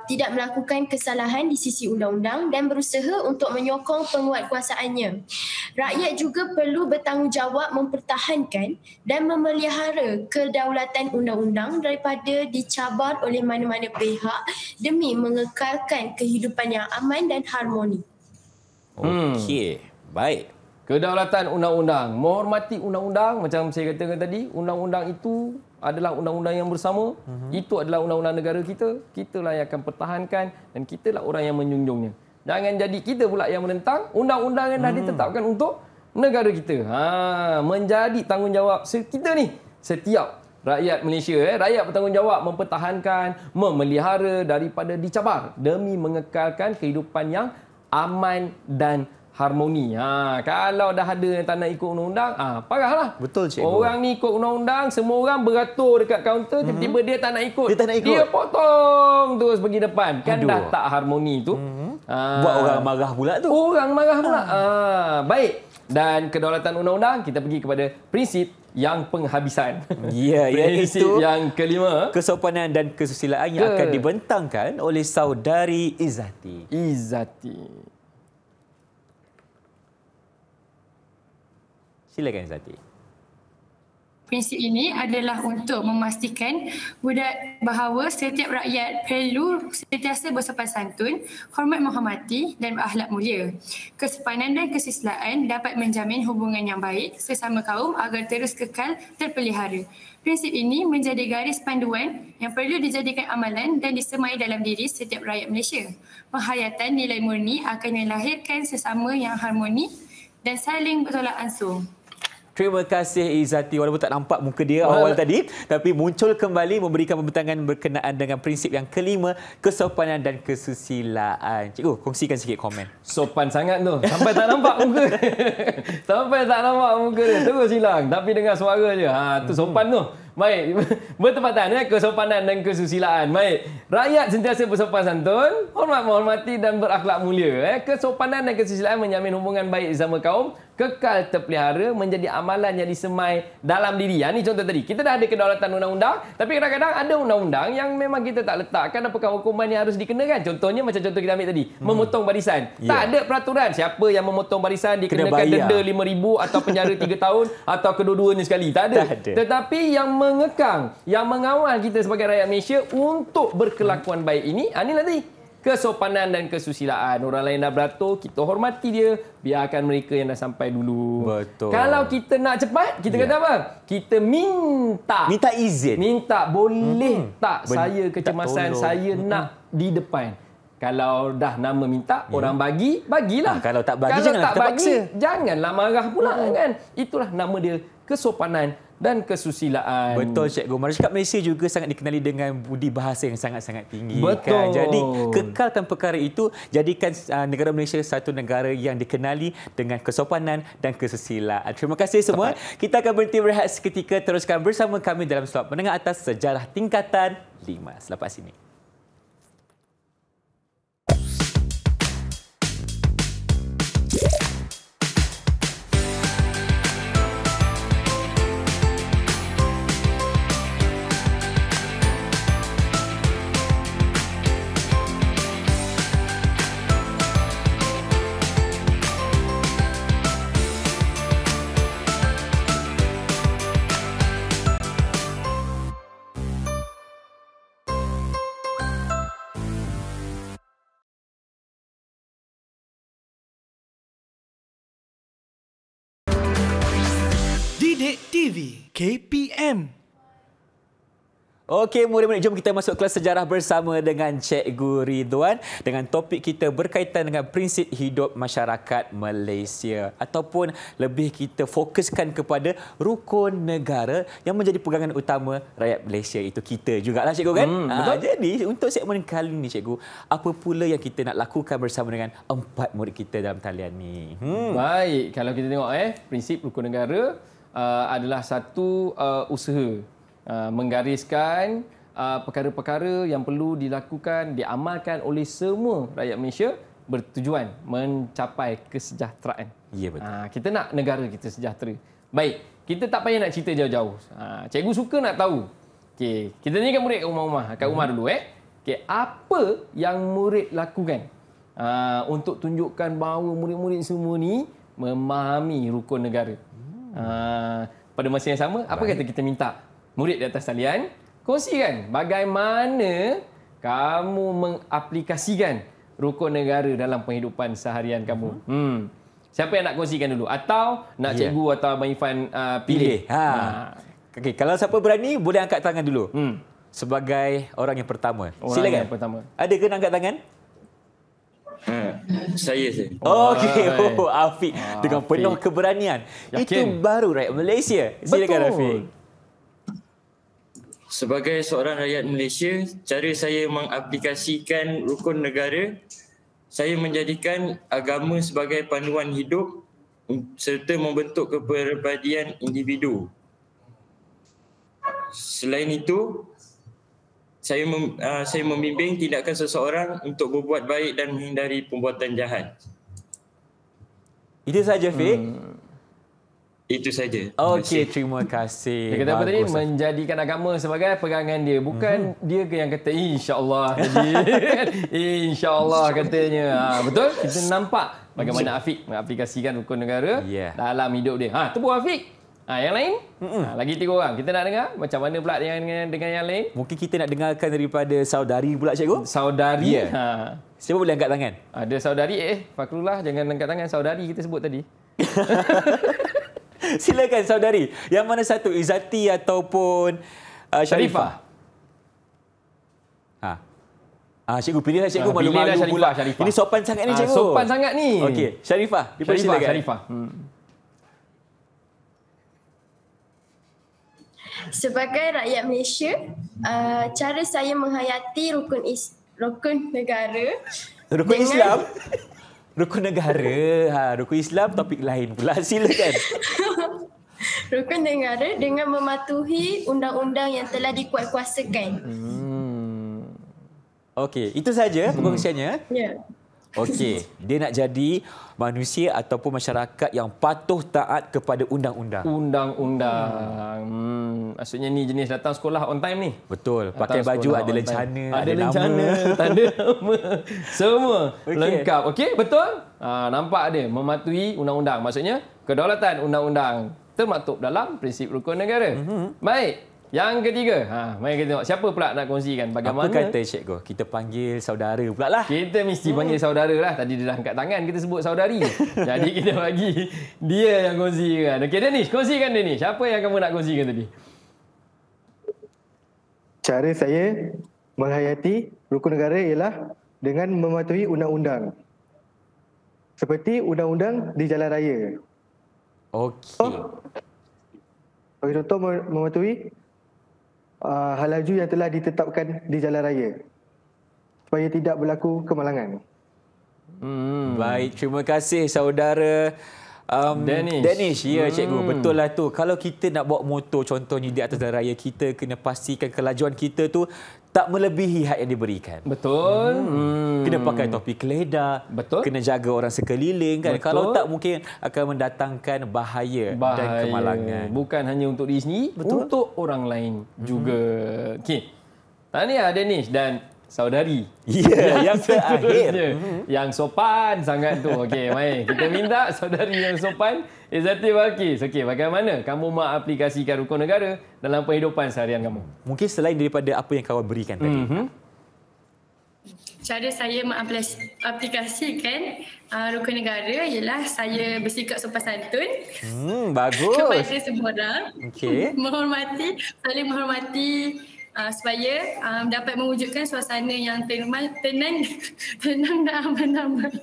tidak melakukan kesalahan di sisi undang-undang dan berusaha untuk menyokong penguatkuasaannya. Rakyat juga perlu bertanggungjawab mempertahankan dan memelihara kedaulatan undang-undang daripada dicabar oleh mana-mana pihak demi mengekalkan kehidupan yang aman dan harmoni. Okey. Baik. Kedaulatan undang-undang. Menghormati undang-undang, macam saya katakan tadi, undang-undang itu adalah undang-undang yang bersama. Itu adalah undang-undang negara kita. Kitalah yang akan pertahankan dan kitalah orang yang menjunjungnya. Jangan jadi kita pula yang menentang undang-undang yang dah ditetapkan untuk negara kita. Menjadi tanggungjawab kita ni, setiap rakyat Malaysia, rakyat bertanggungjawab mempertahankan, memelihara daripada dicabar demi mengekalkan kehidupan yang aman dan harmoni. Kalau dah ada yang tak nak ikut undang-undang, parahlah. Betul, cikgu. Orang ni ikut undang-undang, semua orang beratur dekat kaunter, tiba-tiba dia tak nak ikut. Dia tak nak ikut. Dia potong terus pergi depan. Kan dah tak harmoni tu. Buat orang marah pula tu. Orang marah pula. Baik. Dan kedaulatan undang-undang, kita pergi kepada prinsip yang penghabisan. Ya, prinsip iaitu yang kelima, kesopanan dan kesusilaan yang akan dibentangkan oleh saudari Izzati. Silakan Izzati. Prinsip ini adalah untuk memastikan bahawa setiap rakyat perlu sentiasa bersopan santun, hormat menghormati dan berakhlak mulia. Kesopanan dan kesusilaan dapat menjamin hubungan yang baik sesama kaum agar terus kekal terpelihara. Prinsip ini menjadi garis panduan yang perlu dijadikan amalan dan disemai dalam diri setiap rakyat Malaysia. Penghayatan nilai murni akan melahirkan sesama yang harmoni dan saling bertolak ansur. Terima kasih Izzati, walaupun tak nampak muka dia awal tadi, tapi muncul kembali memberikan pembentangan berkenaan dengan prinsip yang kelima, kesopanan dan kesusilaan. Cikgu, kongsikan sikit komen. Sopan sangat tu, sampai tak nampak muka. Sampai tak nampak muka dia, terus hilang. Tapi dengar suara je, tu sopan tu. Baik, bertepatan kesopanan dan kesusilaan. Baik, rakyat sentiasa bersopan santun, hormat menghormati dan berakhlak mulia. Kesopanan dan kesusilaan menjamin hubungan baik sama kaum, kekal terpelihara, menjadi amalan yang disemai dalam diri. Ini contoh tadi. Kita dah ada kedaulatan undang-undang, tapi kadang-kadang ada undang-undang yang memang kita tak letakkan apakah hukuman yang harus dikenakan. Contohnya macam contoh kita ambil tadi, memotong barisan. Tak ada peraturan siapa yang memotong barisan dikenakan denda RM5,000 atau penjara 3 tahun atau kedua-duanya sekali. Tak ada. Tetapi yang mengekang, yang mengawal kita sebagai rakyat Malaysia untuk berkelakuan baik ini, ini nanti kesopanan dan kesusilaan. Orang lain dah beratur, kita hormati dia, biarkan mereka yang dah sampai dulu. Betul. Kalau kita nak cepat, kita kata apa? Kita minta izin. Minta, boleh tak saya kecemasan, saya nak di depan. Kalau dah nama minta, orang bagilah. Kalau tak bagi, kalau janganlah tak kita bagi, paksa. janganlah marah pula kan. Itulah nama dia, kesopanan dan kesusilaan. Betul, Cikgu. Masyarakat Malaysia juga sangat dikenali dengan budi bahasa yang sangat-sangat tinggi. Betul. Kan? Jadi, kekalkan perkara itu, jadikan negara Malaysia satu negara yang dikenali dengan kesopanan dan kesusilaan. Terima kasih semua. Kita akan berhenti berehat seketika. Teruskan bersama kami dalam slot menengah atas sejarah tingkatan 5 selepas ini. Didik TV KPM. Okey, murid-murid, jom kita masuk kelas sejarah bersama dengan Cikgu Ridwan dengan topik kita berkaitan dengan prinsip hidup masyarakat Malaysia ataupun lebih kita fokuskan kepada rukun negara yang menjadi pegangan utama rakyat Malaysia, itu kita jugalah, Cikgu, kan? Jadi untuk segmen kali ini, Cikgu, apa pula yang kita nak lakukan bersama dengan 4 murid kita dalam talian ni? Baik, kalau kita tengok prinsip rukun negara adalah satu usaha menggariskan perkara-perkara yang perlu dilakukan, diamalkan oleh semua rakyat Malaysia bertujuan mencapai kesejahteraan. Ya, betul. Kita nak negara kita sejahtera. Baik, kita tak payah nak cerita jauh-jauh. Cikgu suka nak tahu. Okey, kita ni kan murid kat rumah-rumah. Kat rumah dulu. Okey, apa yang murid lakukan untuk tunjukkan bahawa murid-murid semua ni memahami rukun negara? Pada masa yang sama, apa kata kita minta murid di atas talian kongsikan bagaimana kamu mengaplikasikan rukun negara dalam penghidupan seharian kamu. Siapa yang nak kongsikan dulu? Atau nak cikgu atau Abang Irfan pilih? Okey, kalau siapa berani boleh angkat tangan dulu. Sebagai orang yang pertama. Silakan. Yang pertama. Ada ke nak angkat tangan? Saya. Okey, Afiq dengan Afiq. penuh keberanian. Yakin? Itu baru rakyat Malaysia. Silakan Afiq. Sebagai seorang rakyat Malaysia, cara saya mengaplikasikan rukun negara, saya menjadikan agama sebagai panduan hidup serta membentuk kepribadian individu. Selain itu, saya membimbing tindakan seseorang untuk berbuat baik dan menghindari perbuatan jahat. Itu saja, Afiq. Itu saja. Okey, terima kasih. Dia kata apa tadi? Bagus, Menjadikan agama sebagai pegangan dia. Bukan dia ke yang kata insya-Allah tadi. Insya-Allah katanya. Betul? Kita nampak bagaimana Afiq mengaplikasikan rukun negara dalam hidup dia. Tu pun Afiq. Yang lain? Lagi 3 orang. Kita nak dengar macam mana pula dengan yang lain? Mungkin kita nak dengarkan daripada saudari pula, cikgu. Saudari? Siapa boleh angkat tangan? Ada saudari. Fakrullah, jangan angkat tangan. Saudari kita sebut tadi. Silakan saudari. Yang mana satu? Izzati ataupun Sharifah? Cikgu pilihlah cikgu. Malu-malu pula. Sharifah. Ini sopan sangat ni cikgu. Sopan sangat ni. Okey, Sharifah. Sharifah. Sebagai rakyat Malaysia, cara saya menghayati rukun negara. Rukun Islam? Rukun negara. Rukun Islam topik lain pula. Silakan. Rukun negara dengan mematuhi undang-undang yang telah dikuatkuasakan. Okey, itu saja perkongsiannya. Ya. Okey, dia nak jadi manusia ataupun masyarakat yang patuh taat kepada undang-undang. Undang-undang. Maksudnya ni jenis datang sekolah on time ni. Betul. Pakai baju ada lencana, ada lencana, tanda nama. Semua lengkap. Okey, betul? Nampak dia mematuhi undang-undang. Maksudnya kedaulatan undang-undang termaktub dalam prinsip rukun negara. Baik. Yang ketiga, mari kita tengok siapa pula nak kongsikan bagaimana. Apa kata cikgu? Kita panggil saudara pula lah. Kita mesti panggil saudara lah. Tadi dia dah angkat tangan, kita sebut saudari. Jadi kita bagi dia yang kongsikan. Okey, Danish, kongsikan Danish. Siapa yang kamu nak kongsikan tadi? Cara saya menghayati rukun negara ialah dengan mematuhi undang-undang. Seperti undang-undang di jalan raya. Okey. Bagi contoh, mematuhi hal laju yang telah ditetapkan di jalan raya supaya tidak berlaku kemalangan. Baik, terima kasih saudara Danish. Ya, cikgu, betul lah tu. Kalau kita nak bawa motor contohnya di atas jalan raya, kita kena pastikan kelajuan kita tu tak melebihi had yang diberikan. Betul. Kena pakai topi keledar. Betul. Kena jaga orang sekeliling kan. Betul. Kalau tak mungkin akan mendatangkan bahaya dan kemalangan. Bukan hanya untuk diri sendiri, untuk orang lain juga. Okey. Tahniah Danish dan saudari. Ya, yang terakhir. Yang sopan sangat tu. Okey, mari kita minta saudari yang sopan, Izzati Balkis. Okey, bagaimana kamu mengaplikasikan rukun negara dalam kehidupan seharian kamu? Mungkin selain daripada apa yang kawan berikan tadi. Cara saya mengaplikasikan rukun negara ialah saya bersikap sopan santun Bagus. kepada semua orang. Okey. Saling menghormati supaya dapat mewujudkan suasana yang tenang dan aman-aman.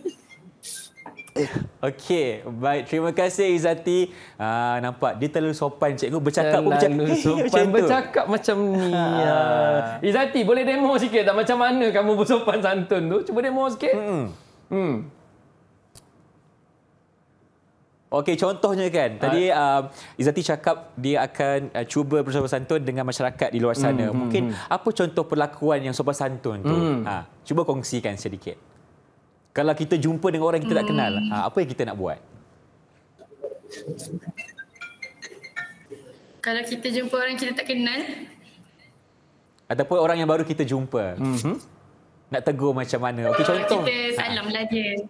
Okey, baik. Terima kasih Izzati. Nampak dia terlalu sopan cikgu, bercakap pun Terlalu sopan bercakap macam ni. Izzati, boleh demo sikit tak macam mana kamu bersopan santun tu? Cuba demo sikit. Okey, contohnya kan, tadi Izzati cakap dia akan cuba bersopan santun dengan masyarakat di luar sana. Mungkin apa contoh perlakuan yang sopan santun tu? Cuba kongsikan sedikit. Kalau kita jumpa dengan orang yang kita tak kenal, apa yang kita nak buat? Kalau kita jumpa orang kita tak kenal, Ataupun orang yang baru kita jumpa, nak tegur macam mana? Okey, contoh. kita salamlah dia.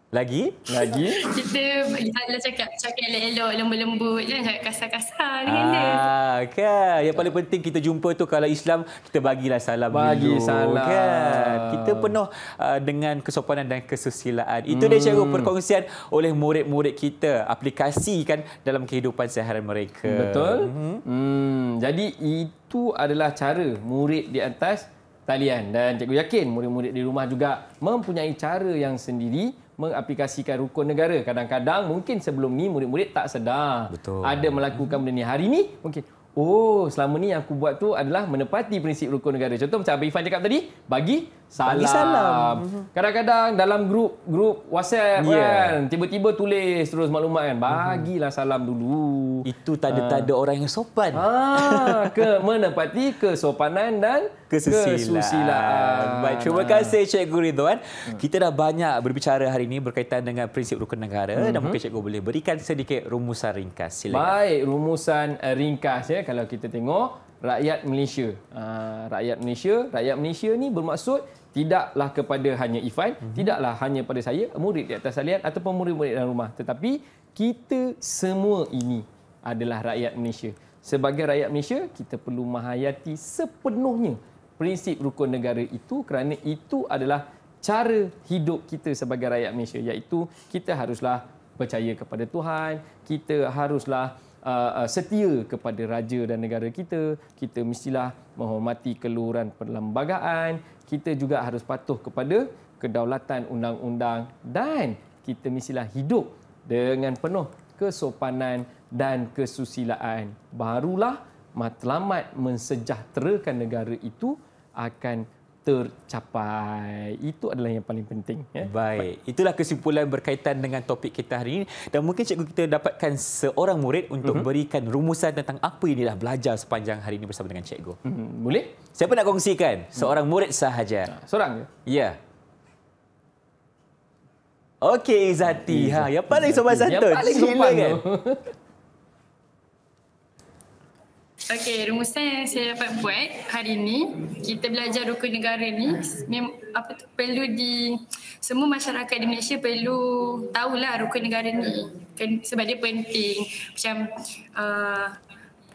Lagi? Kita kalau cakap elok-elok, lembut-lembut, jangan cakap kasar-kasar dengan dia. Kan. Yang paling penting kita jumpa tu kalau Islam, kita bagilah salam dulu. Salam. Kan. Kita penuh dengan kesopanan dan kesusilaan. Itu dia cikgu perkongsian oleh murid-murid kita. Aplikasikan dalam kehidupan seharian mereka. Betul. Jadi itu adalah cara murid di atas talian. Dan cikgu yakin murid-murid di rumah juga mempunyai cara yang sendiri mengaplikasikan rukun negara. Kadang-kadang mungkin sebelum ni murid-murid tak sedar. Betul. Ada melakukan benda ni. Hari ni mungkin, selama ni yang aku buat tu adalah menepati prinsip rukun negara. Contoh macam Abang Irfan cakap tadi, bagi salam. Bagi salam. Kadang-kadang dalam grup WhatsApp kan, tiba-tiba tulis terus maklumat kan, bagilah salam dulu. Itu tanda-tanda orang yang sopan. Menepati kesopanan dan kesusilaan. Baik, terima kasih Cikgu Ridwan. Kita dah banyak berbicara hari ini berkaitan dengan prinsip rukun negara dan mungkin Cikgu boleh berikan sedikit rumusan ringkas. Silakan. Baik, rumusan ringkas ya. Kalau kita tengok rakyat Malaysia. Rakyat Malaysia ni bermaksud tidaklah kepada hanya Ifan, tidaklah hanya pada saya, murid di atas talian ataupun murid-murid dalam rumah, tetapi kita semua ini adalah rakyat Malaysia. Sebagai rakyat Malaysia, kita perlu menghayati sepenuhnya prinsip rukun negara itu kerana itu adalah cara hidup kita sebagai rakyat Malaysia, iaitu kita haruslah percaya kepada Tuhan, kita haruslah setia kepada raja dan negara kita, kita mestilah menghormati keluhuran perlembagaan, kita juga harus patuh kepada kedaulatan undang-undang dan kita mestilah hidup dengan penuh kesopanan dan kesusilaan. Barulah matlamat mensejahterakan negara itu akan tercapai. Itu adalah yang paling penting. Ya? Baik, itulah kesimpulan berkaitan dengan topik kita hari ini. Dan mungkin cikgu kita dapatkan seorang murid untuk berikan rumusan tentang apa yang dia dah belajar sepanjang hari ini bersama dengan cikgu. Boleh? Siapa nak kongsikan? Seorang murid sahaja. Seorang ke? Ya. Okey, Izzati. Yang paling sopan santun. Yang paling sopan tu. Okey, rumusan yang saya dapat buat hari ini, kita belajar rukun negara ni perlu semua masyarakat di Malaysia perlu tahulah rukun negara ni. Sebab dia penting. Macam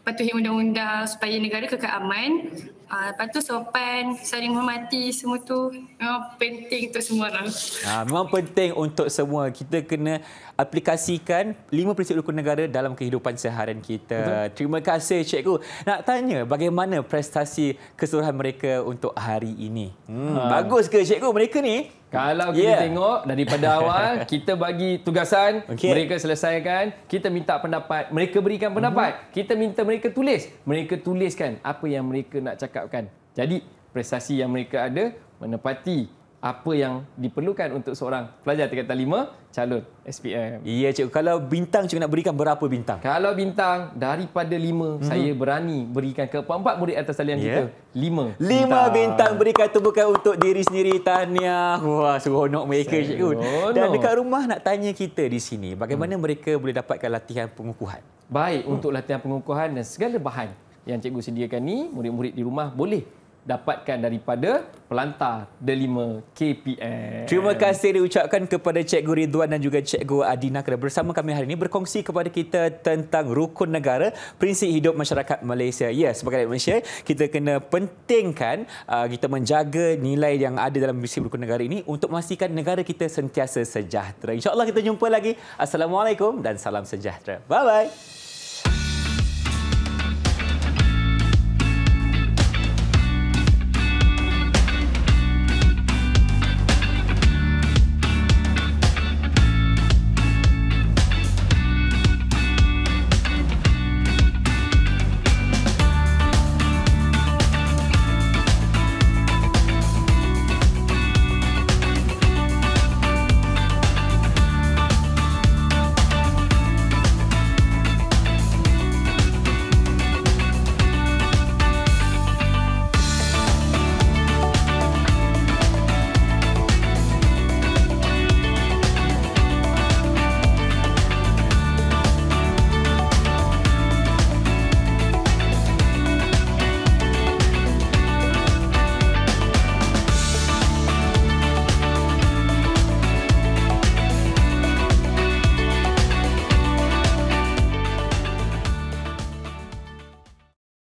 patuhi undang-undang supaya negara kekal aman. Lepas tu sopan, saling menghormati, semua tu memang penting untuk semua orang. Memang penting untuk semua. Kita kena aplikasikan 5 prinsip rukun negara dalam kehidupan seharian kita. Betul. Terima kasih cikgu. Nak tanya bagaimana prestasi keseluruhan mereka untuk hari ini? Bagus ke cikgu mereka ni? Kalau kita tengok daripada awal, kita bagi tugasan, mereka selesaikan, kita minta pendapat, mereka berikan pendapat, kita minta mereka tulis, mereka tuliskan apa yang mereka nak cakapkan. Jadi, prestasi yang mereka ada menepati apa yang diperlukan untuk seorang pelajar tingkatan 5 calon SPM. Ya cikgu, kalau bintang cikgu nak berikan berapa bintang? Kalau bintang daripada 5, saya berani berikan ke 4 murid atas talian kita. 5 bintang. Berikan tepukan untuk diri sendiri. Tahniah. Wah, seronok mereka cikgu. Dan dekat rumah nak tanya kita di sini, bagaimana mereka boleh dapatkan latihan pengukuhan? Baik, untuk latihan pengukuhan dan segala bahan yang cikgu sediakan ni, murid-murid di rumah boleh dapatkan daripada pelantar D5 KPM. Terima kasih diucapkan kepada Cikgu Ridwan dan juga Cikgu Adina kerana bersama kami hari ini berkongsi kepada kita tentang rukun negara, prinsip hidup masyarakat Malaysia. Ya, sebagai rakyat Malaysia, kita kena pentingkan kita menjaga nilai yang ada dalam prinsip rukun negara ini untuk memastikan negara kita sentiasa sejahtera. InsyaAllah kita jumpa lagi. Assalamualaikum dan salam sejahtera. Bye-bye.